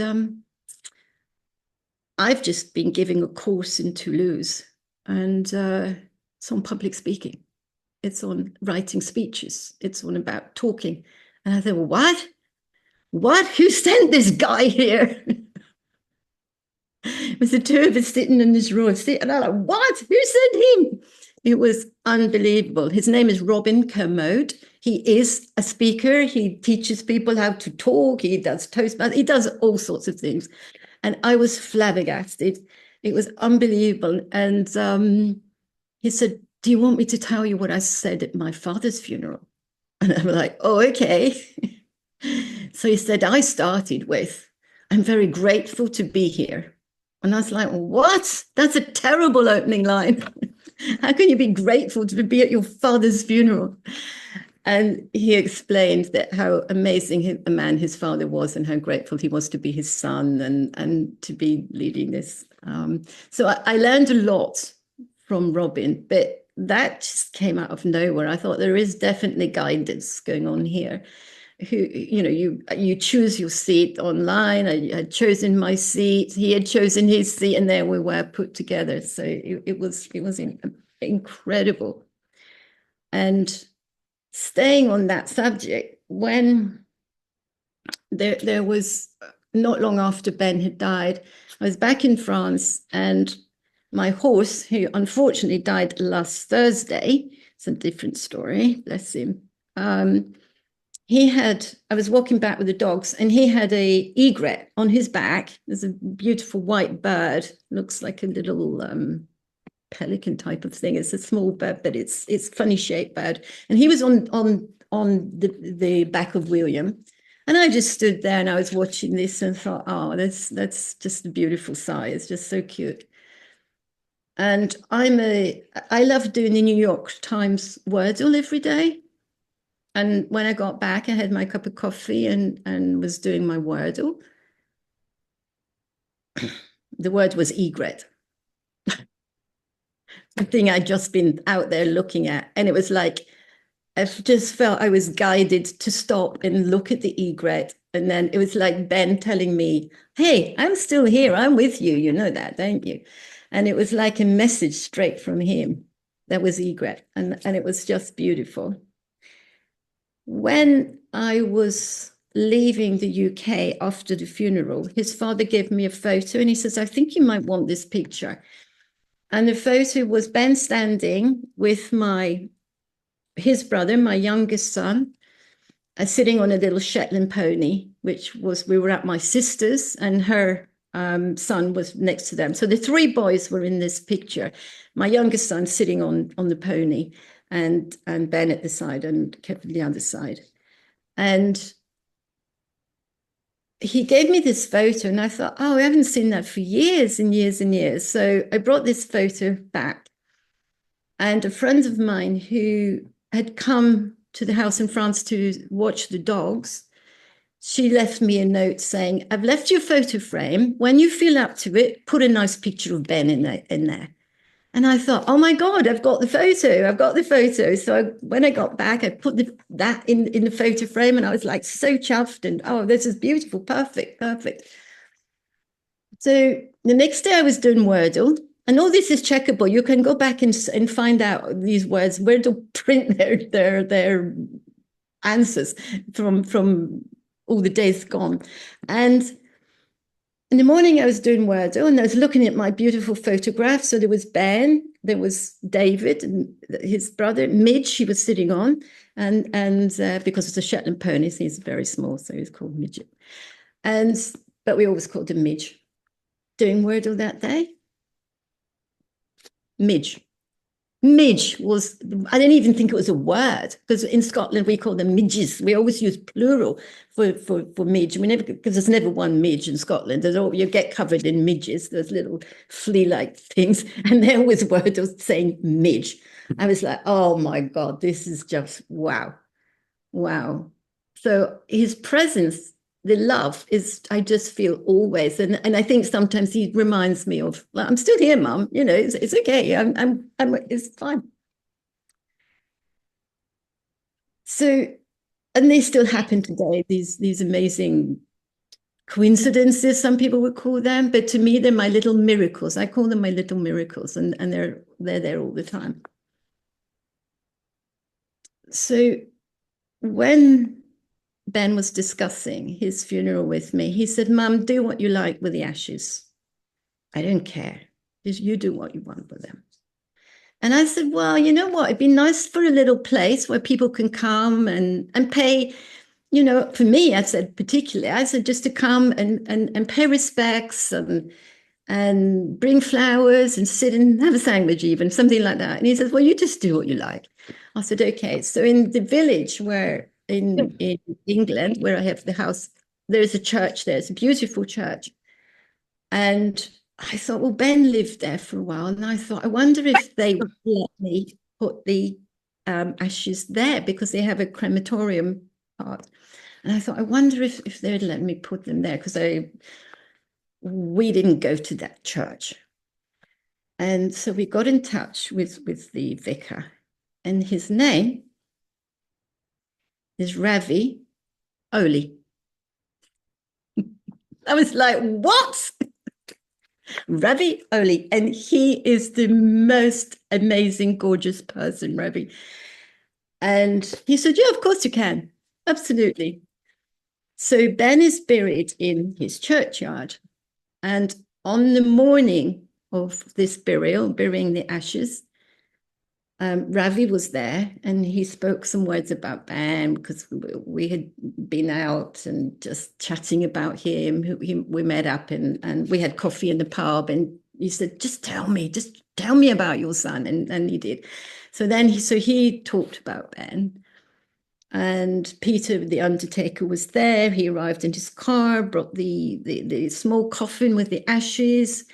I've just been giving a course in Toulouse, and it's on public speaking. It's on writing speeches. It's on about talking. And I thought, well, what? What? Who sent this guy here? It was the two of us sitting in this row. And I'm like, what? Who sent him? It was unbelievable. His name is Robin Kermode. He is a speaker. He teaches people how to talk. He does Toastmasters. He does all sorts of things. And I was flabbergasted. It was unbelievable. And he said, do you want me to tell you what I said at my father's funeral? And I'm like, oh, okay. So he said, I started with, I'm very grateful to be here. And I was like, what? That's a terrible opening line. How can you be grateful to be at your father's funeral? And he explained that how amazing a man his father was and how grateful he was to be his son and to be leading this. So I learned a lot from Robin, but that just came out of nowhere. I thought there is definitely guidance going on here. You choose your seat online. I had chosen my seat. He had chosen his seat, and there we were put together. So it was incredible. And staying on that subject, when there was not long after Ben had died, I was back in France, and my horse, who unfortunately died last Thursday, it's a different story, bless him. I was walking back with the dogs, and he had a egret on his back. There's a beautiful white bird, looks like a little pelican type of thing. It's a small bird, but it's funny shaped bird. And he was on the back of William. And I just stood there and I was watching this and thought, oh, that's just a beautiful sight. It's just so cute. And I love doing the New York Times Wordle every day. And when I got back, I had my cup of coffee and was doing my Wordle. The word was egret. The thing I'd just been out there looking at. And it was like, I just felt I was guided to stop and look at the egret. And then it was like Ben telling me, hey, I'm still here. I'm with you. You know that, don't you? And it was like a message straight from him. That was egret. And it was just beautiful. When I was leaving the UK after the funeral, his father gave me a photo and he says, I think you might want this picture. And the photo was Ben standing with his brother, my youngest son, sitting on a little Shetland pony, we were at my sister's, and her son was next to them. So the three boys were in this picture. My youngest son sitting on the pony, and Ben at the side and Kevin the other side. And he gave me this photo, and I thought, oh, I haven't seen that for years and years and years. So I brought this photo back. And a friend of mine who had come to the house in France to watch the dogs, she left me a note saying, I've left you a photo frame. When you feel up to it, put a nice picture of Ben in there. And I thought, oh my God, I've got the photo. So when I got back, I put that in the photo frame, and I was like so chuffed, and oh, this is beautiful, perfect. So the next day I was doing Wordle, and all this is checkable. You can go back and find out these words, Wordle print their answers from all the days gone. And in the morning, I was doing Wordle, and I was looking at my beautiful photographs. So there was Ben, there was David, and his brother, Midge, he was sitting on, and because it's a Shetland pony, so he's very small, so he's called Midget. But we always called him Midge. Doing Wordle that day, Midge. Midge was, I didn't even think it was a word, because in Scotland we call them midges. We always use plural for midge. We never, because there's never one midge in Scotland. You get covered in midges, those little flea-like things, and there was a word of saying midge. I was like, oh my God, this is just wow. So his presence, the love is, I just feel always, and I think sometimes he reminds me of, well, I'm still here, Mum. It's okay. It's fine. So, and they still happen today. These amazing coincidences, some people would call them, but to me, they're my little miracles. I call them my little miracles, and they're there all the time. So, when Ben was discussing his funeral with me, he said, Mum, do what you like with the ashes. I don't care. Just you do what you want with them. And I said, well, you know what? It'd be nice for a little place where people can come and pay, for me, I said just to come and pay respects and bring flowers and sit and have a sandwich even, something like that. And he says, well, you just do what you like. I said, okay. So in the village where in England, where I have the house, there's a church there. It's a beautiful church. And I thought, well, Ben lived there for a while. And I thought, I wonder if they would let me put the ashes there, because they have a crematorium part. And I thought, I wonder if they'd let me put them there, because we didn't go to that church. And so we got in touch with the vicar, and his name is Ravi Oli. I was like, what? Ravi Oli. And he is the most amazing, gorgeous person, Ravi. And he said, yeah, of course you can. Absolutely. So Ben is buried in his churchyard. And on the morning of this burial, burying the ashes, Ravi was there, and he spoke some words about Ben, because we had been out and just chatting about him. We met up and we had coffee in the pub, and he said, just tell me about your son. And he did. So then he talked about Ben. And Peter, the undertaker, was there. He arrived in his car, brought the small coffin with the ashes.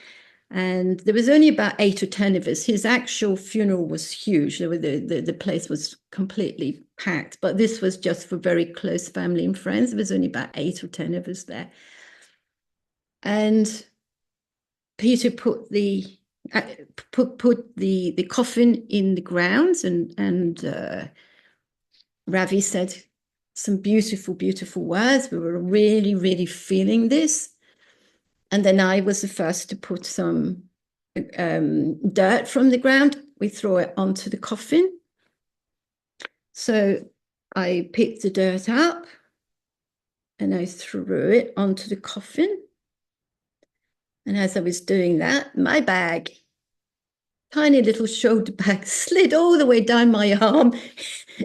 And there was only about 8 or 10 of us. His actual funeral was huge. The place was completely packed. But this was just for very close family and friends. There was only about 8 or 10 of us there. And Peter put the coffin in the ground, and Ravi said some beautiful, beautiful words. We were really, really feeling this. And then I was the first to put some dirt from the ground. We throw it onto the coffin. So I picked the dirt up and I threw it onto the coffin. And as I was doing that, my bag, tiny little shoulder bag, slid all the way down my arm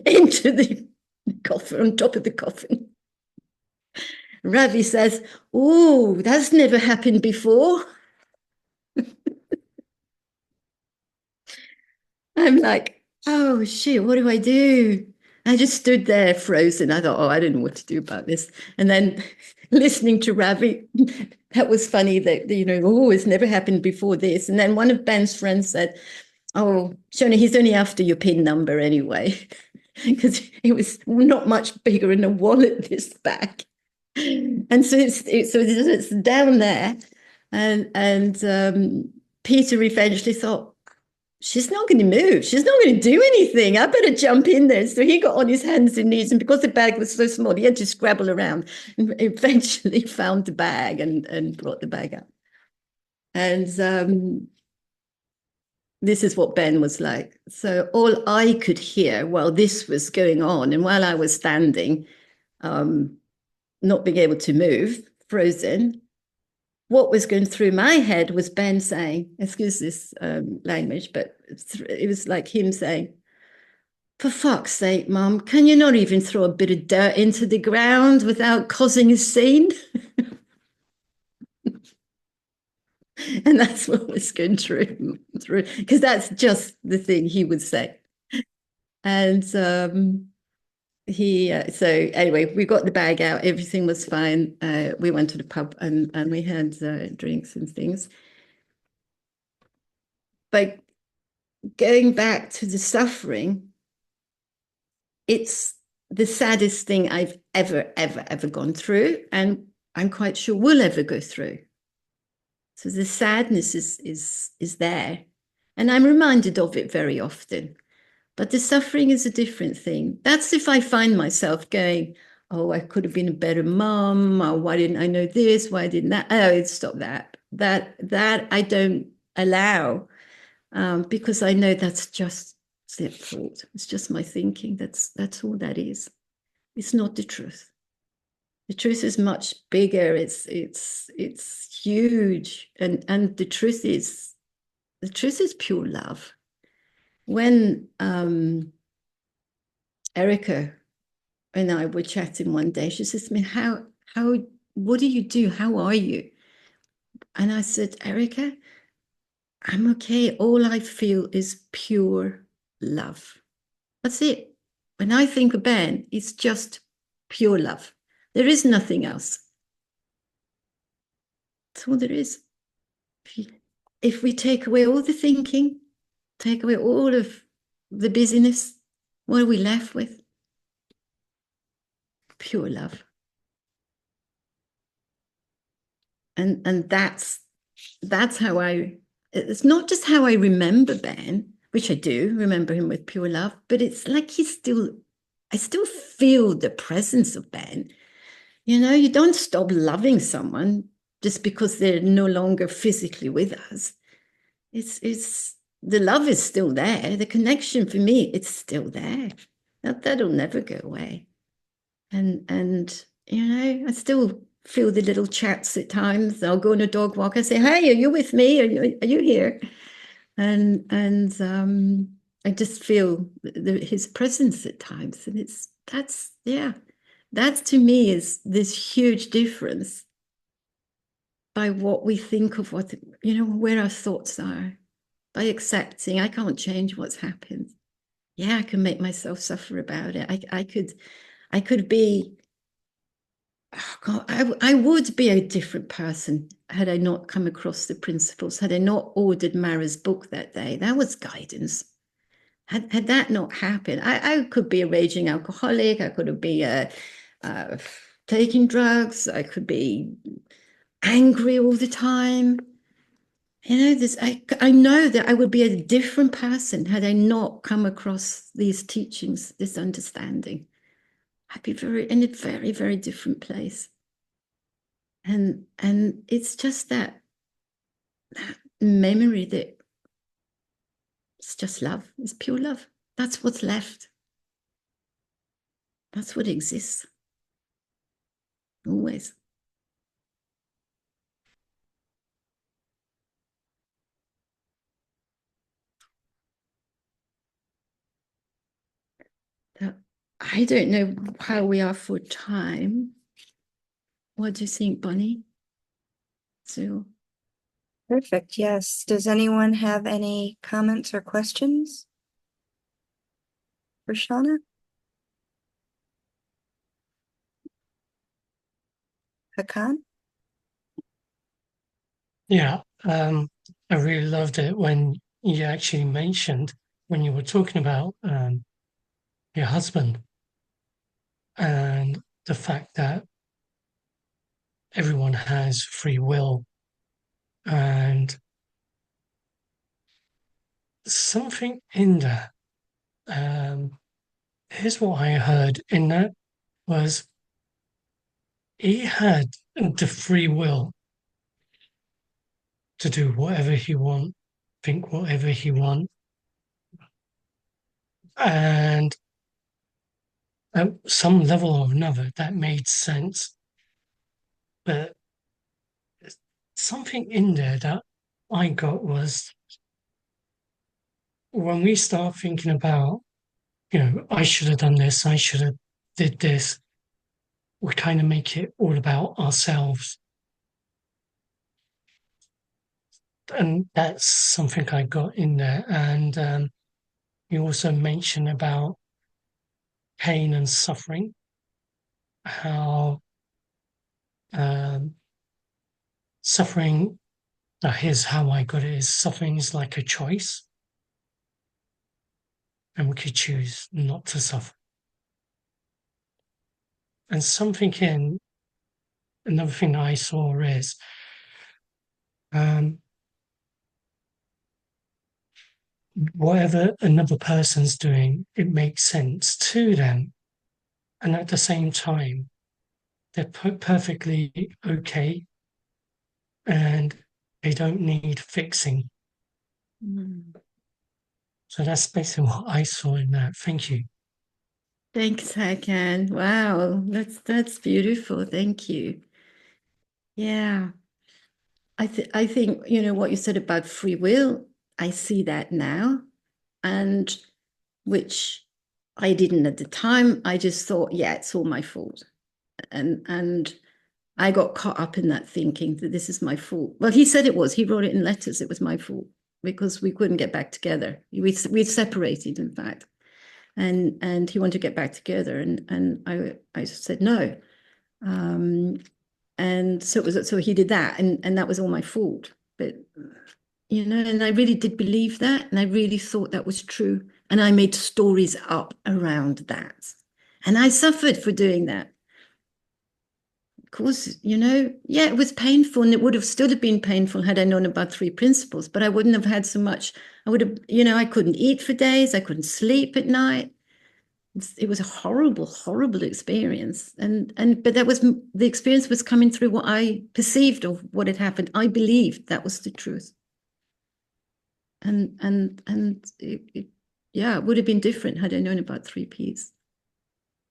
into the coffin, on top of the coffin. Ravi says, "Oh, that's never happened before." I'm like, oh shit, what do I do? I just stood there frozen. I thought, oh, I don't know what to do about this. And then listening to Ravi, that was funny that, oh, it's never happened before this. And then one of Ben's friends said, oh, Shona, he's only after your PIN number anyway, because it was not much bigger in a wallet, this bag. And so it's down there. And Peter eventually thought, she's not going to move. She's not going to do anything. I better jump in there. So he got on his hands and knees. And because the bag was so small, he had to scrabble around and eventually found the bag and brought the bag up. And this is what Ben was like. So all I could hear while this was going on and while I was standing, not being able to move, frozen, what was going through my head was Ben saying, excuse this language, but it was like him saying, for fuck's sake, Mum, can you not even throw a bit of dirt into the ground without causing a scene? And that's what was going through, because that's just the thing he would say. And so anyway, we got the bag out, everything was fine. We went to the pub and we had drinks and things. But going back to the suffering, it's the saddest thing I've ever gone through, and I'm quite sure we'll ever go through. So the sadness is there, and I'm reminded of it very often. But the suffering is a different thing. That's if I find myself going, oh, I could have been a better mom, or why didn't I know this? Why didn't that? Oh, stop that. That I don't allow. Because I know that's just their fault. It's just my thinking. That's all that is. It's not the truth. The truth is much bigger. It's huge, and the truth is pure love. When Erica and I were chatting one day, she says to me, "How what do you do? How are you?" And I said, "Erica, I'm okay. All I feel is pure love. That's it. When I think of Ben, it's just pure love. There is nothing else. That's all there is. If we take away all the thinking, take away all of the busyness, what are we left with? Pure love. And that's how it's not just how I remember Ben, which I do remember him with pure love, but it's like I still feel the presence of Ben. You don't stop loving someone just because they're no longer physically with us. It's the love is still there. The connection for me, it's still there. That'll never go away. And I still feel the little chats at times. I'll go on a dog walk. I say, "Hey, are you with me? Are you here?" And I just feel his presence at times, and that to me is this huge difference by what we think of where our thoughts are, by accepting I can't change what's happened. Yeah, I can make myself suffer about it. I could be, oh God, I would be a different person had I not come across the principles, had I not ordered Mara's book that day. That was guidance. Had that not happened, I could be a raging alcoholic. I could be taking drugs. I could be angry all the time. I know that I would be a different person had I not come across these teachings, this understanding. I'd be in a very, very different place. And it's just that memory that it's just love. It's pure love. That's what's left. That's what exists. Always. I don't know how we are for time. What do you think, Bonnie? So, Perfect. Yes. Does anyone have any comments or questions for Shona? Hakan? Yeah, I really loved it when you actually mentioned when you were talking about your husband and the fact that everyone has free will and something in that. Here's what I heard in that was he had the free will to do whatever he want, think whatever he want, and at some level or another that made sense. But something in there that I got was when we start thinking about, I should have done this, I should have did this, we kind of make it all about ourselves. And that's something I got in there. And you also mentioned about pain and suffering, how suffering, here's how I got it, is suffering is like a choice. And we could choose not to suffer. And something in another thing I saw is whatever another person's doing, it makes sense to them. And at the same time, they're perfectly okay and they don't need fixing. So that's basically what I saw in that. Thank you. thanks, Hakan. Wow, that's beautiful. Thank you. Yeah. I think, what you said about free will, I see that now, and which I didn't at the time. I just thought, yeah, it's all my fault. And I got caught up in that thinking that this is my fault. Well, he said it was. He wrote it in letters. It was my fault because we couldn't get back together. We separated, in fact, and he wanted to get back together, and I said no. And so he did that, and that was all my fault. But and I really did believe that, and I really thought that was true, and I made stories up around that, and I suffered for doing that. Of course, yeah, it was painful, and it would have still have been painful had I known about three principles, but I wouldn't have had so much. I would have, I couldn't eat for days, I couldn't sleep at night. It was a horrible, horrible experience. But that was the experience was coming through what I perceived of what had happened. I believed that was the truth. And it would have been different had I known about 3Ps.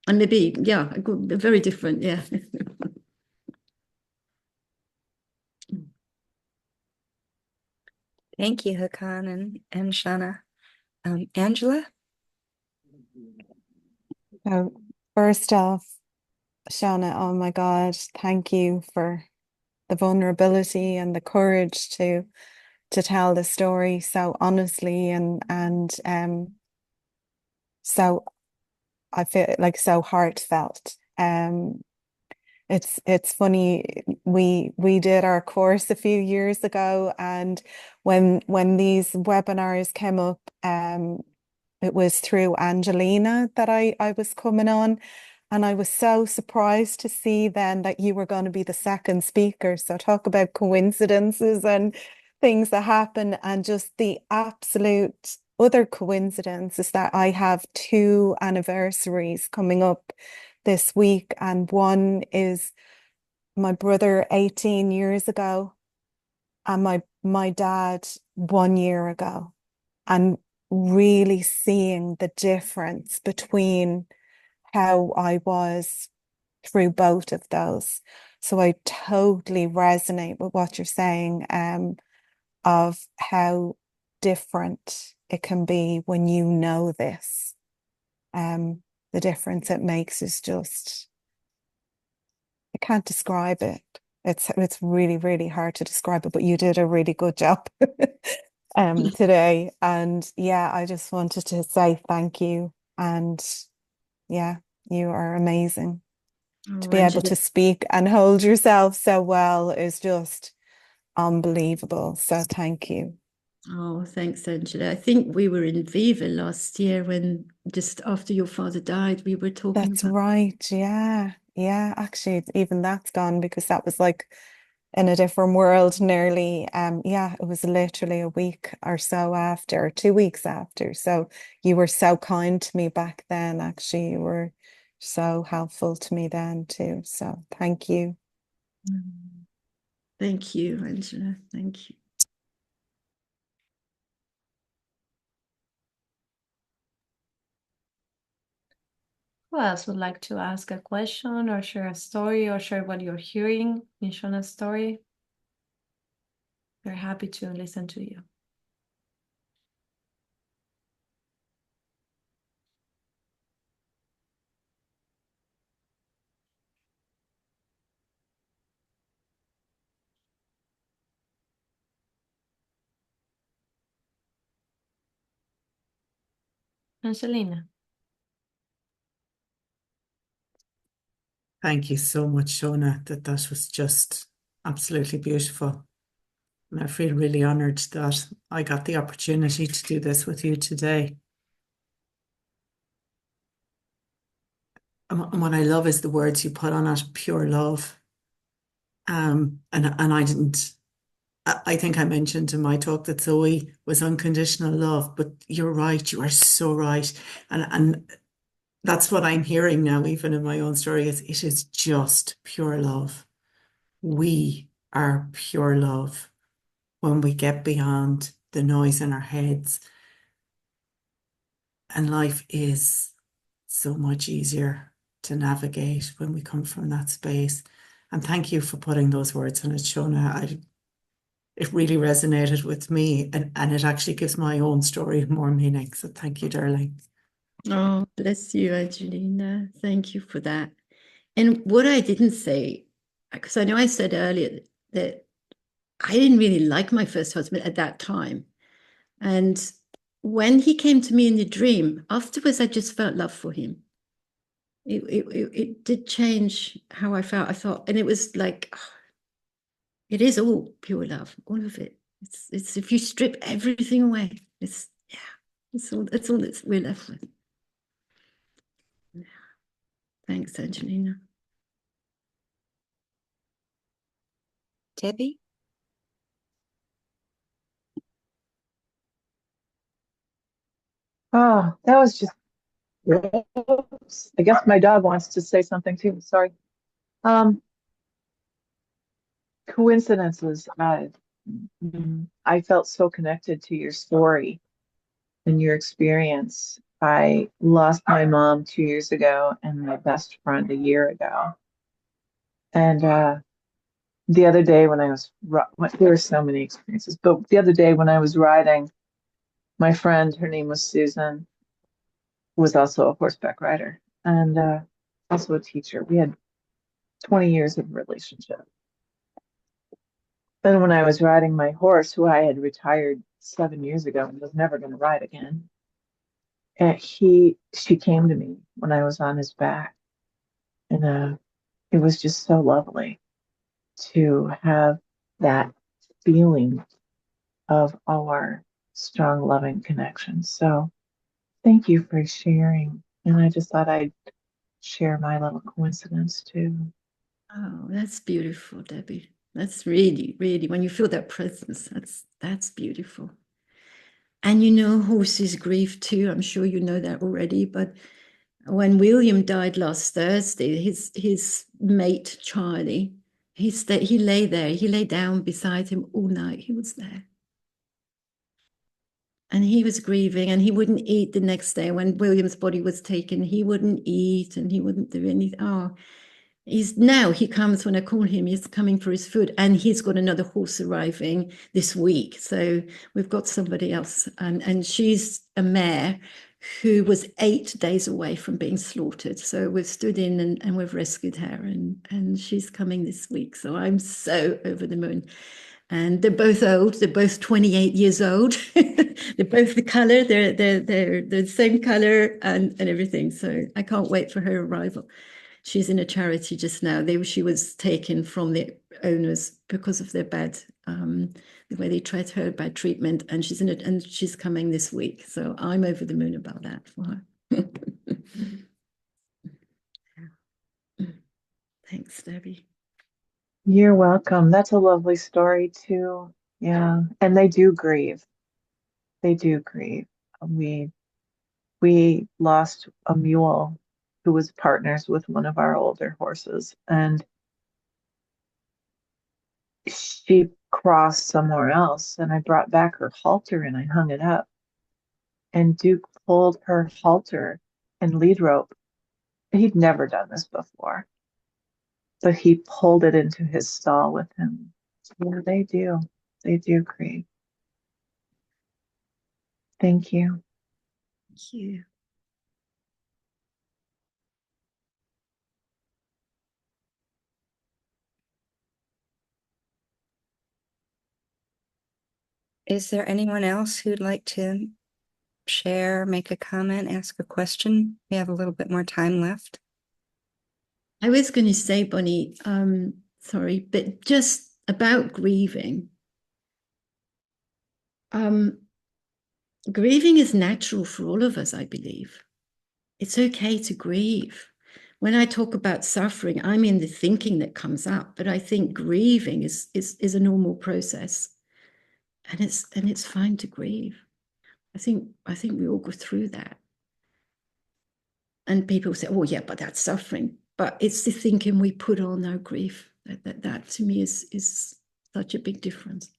And maybe, yeah, very different, yeah. Thank you, Hakan and Shona. Angela? First off, Shona, oh my God, thank you for the vulnerability and the courage to tell the story so honestly and so I feel like so heartfelt. It's funny, we did our course a few years ago, and when these webinars came up, it was through Angelina that I was coming on. And I was so surprised to see then that you were going to be the second speaker. So talk about coincidences and things that happen. And just the absolute other coincidence is that I have two anniversaries coming up this week. And one is my brother 18 years ago and my dad 1 year ago. And really seeing the difference between how I was through both of those. So I totally resonate with what you're saying, of how different it can be when you know this. the difference it makes is just, I can't describe it. It's really, really hard to describe it, but you did a really good job today. And yeah, I just wanted to say thank you. And yeah, you are amazing. To be able to speak and hold yourself so well is just unbelievable. So thank you. Oh, thanks, Angela. I think we were in Viva last year when just after your father died, we were talking That's about. right. Yeah. Yeah. Actually, even that's gone because that was like in a different world nearly. Yeah, it was literally a week or so after, 2 weeks after. So you were so kind to me back then. Actually, you were so helpful to me then too. So thank you. Thank you, Angela. Thank you. Who else would like to ask a question or share a story or share what you're hearing in Shona's story? We're happy to listen to you. Angelina. Thank you so much, Shona. That was just absolutely beautiful. And I feel really honored that I got the opportunity to do this with you today. And what I love is the words you put on it, pure love. And I didn't, I think I mentioned in my talk that Zoe was unconditional love, but you're right, you are so right. And that's what I'm hearing now, even in my own story, is it is just pure love. We are pure love when we get beyond the noise in our heads. And life is so much easier to navigate when we come from that space. And thank you for putting those words on it, Shona. It really resonated with me, and it actually gives my own story more meaning. So thank you, darling. Oh, bless you, Angelina. Thank you for that. And what I didn't say, because I know I said earlier that I didn't really like my first husband at that time. And when he came to me in the dream, afterwards, I just felt love for him. It did change how I felt. I thought, and it was like, oh, it is all pure love, all of it. It's if you strip everything away, it's all that we're left with. Thanks, Angelina. Debbie? Oh, that was just gross. I guess my dog wants to say something too. Sorry. Coincidences. I felt so connected to your story and your experience. I lost my mom 2 years ago and my best friend a year ago. And the other day when I was, there were so many experiences, but the other day when I was riding, my friend, her name was Susan, was also a horseback rider and also a teacher. We had 20 years of relationship. Then when I was riding my horse, who I had retired 7 years ago and was never going to ride again, and she came to me when I was on his back, and it was just so lovely to have that feeling of our strong, loving connection. So thank you for sharing. And I just thought I'd share my little coincidence too. Oh, that's beautiful, Debbie. That's really, really, when you feel that presence, that's beautiful. And you know, horses grieve too. I'm sure you know that already. But when William died last Thursday, his mate Charlie, he lay there. He lay down beside him all night. He was there. And he was grieving, and he wouldn't eat the next day. When William's body was taken, he wouldn't eat and he wouldn't do anything. Oh, he comes when I call him, he's coming for his food, and he's got another horse arriving this week. So we've got somebody else, and she's a mare, who was 8 days away from being slaughtered. So we've stood in and we've rescued her, and she's coming this week. So I'm so over the moon. And they're both old. They're both 28 years old. They're both the color. They're the same color and everything. So I can't wait for her arrival. She's in a charity just now. She was taken from the owners because of their bad, the way they treat her, bad treatment, and she's coming this week. So I'm over the moon about that for her. Thanks, Debbie. You're welcome. That's a lovely story too. Yeah. And they do grieve. They do grieve. We lost a mule who was partners with one of our older horses, and she crossed somewhere else, and I brought back her halter and I hung it up, and Duke pulled her halter and lead rope. He'd never done this before, but he pulled it into his stall with him. Yeah, they do. They do grieve. Thank you. Thank you. Is there anyone else who'd like to share, make a comment, ask a question? We have a little bit more time left. I was going to say, Bonnie, sorry, but just about grieving. Grieving is natural for all of us, I believe. It's okay to grieve. When I talk about suffering, I mean the thinking that comes up, but I think grieving is a normal process, and it's fine to grieve. I think we all go through that. And people say, "Oh, yeah, but that's suffering." But it's the thinking we put on our grief that to me is such a big difference.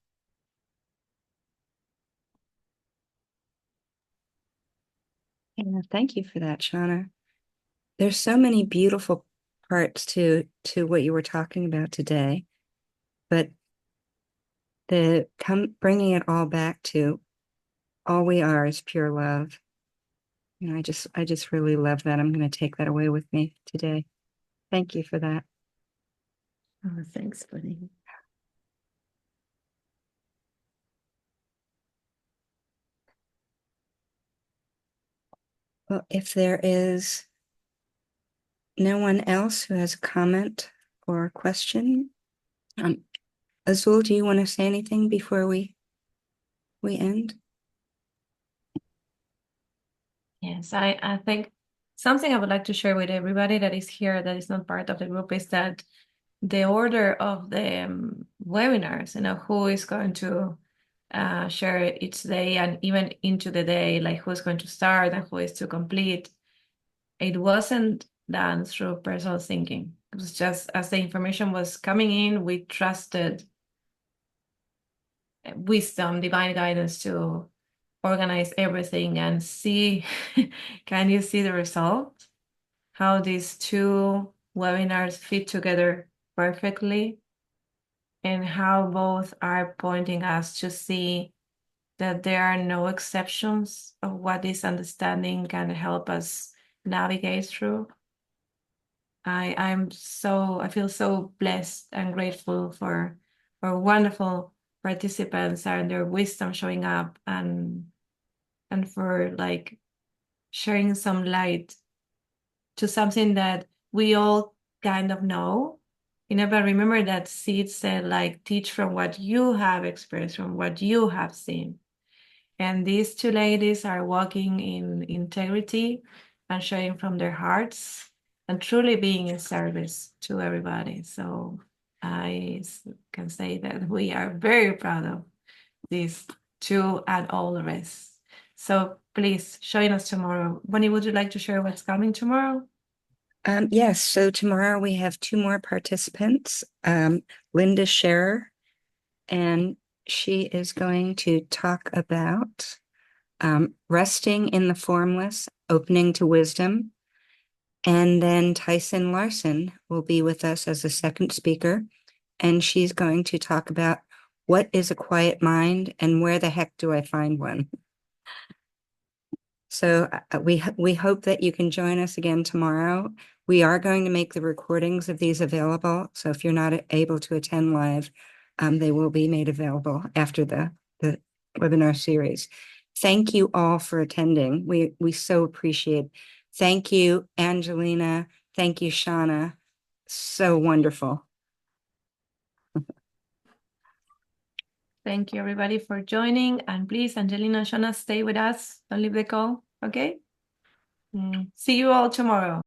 Yeah, thank you for that, Shona. There's so many beautiful parts to what you were talking about today, but bringing it all back to all we are is pure love. You know, I just really love that. I'm going to take that away with me today. Thank you for that. Oh, thanks, Bonnie. Well, if there is no one else who has a comment or a question, Azul, do you want to say anything before we end? Yes, I think something I would like to share with everybody that is here that is not part of the group is that the order of the webinars, who is going to share each day and even into the day, like who's going to start and who is to complete. It wasn't done through personal thinking. It was just as the information was coming in, we trusted wisdom, divine guidance to organize everything and see, can you see the result? How these two webinars fit together perfectly, and how both are pointing us to see that there are no exceptions of what this understanding can help us navigate through. I feel so blessed and grateful for wonderful participants and their wisdom showing up and for like sharing some light to something that we all kind of know. But remember that Sid said, like, teach from what you have experienced, from what you have seen. And these two ladies are walking in integrity and sharing from their hearts and truly being in service to everybody. So I can say that we are very proud of these two and all the rest. So please join us tomorrow. Bonnie, would you like to share what's coming tomorrow? Yes, so tomorrow we have two more participants, Linda Scherer, and she is going to talk about resting in the formless, opening to wisdom. And then Tyson Larson will be with us as a second speaker, and she's going to talk about what is a quiet mind and where the heck do I find one? So we hope that you can join us again tomorrow. We are going to make the recordings of these available. So if you're not able to attend live, they will be made available after the webinar series. Thank you all for attending. We so appreciate. Thank you, Angelina. Thank you, Shona. So wonderful. Thank you, everybody, for joining. And please, Angelina and Shona, stay with us. Don't leave the call, okay? See you all tomorrow.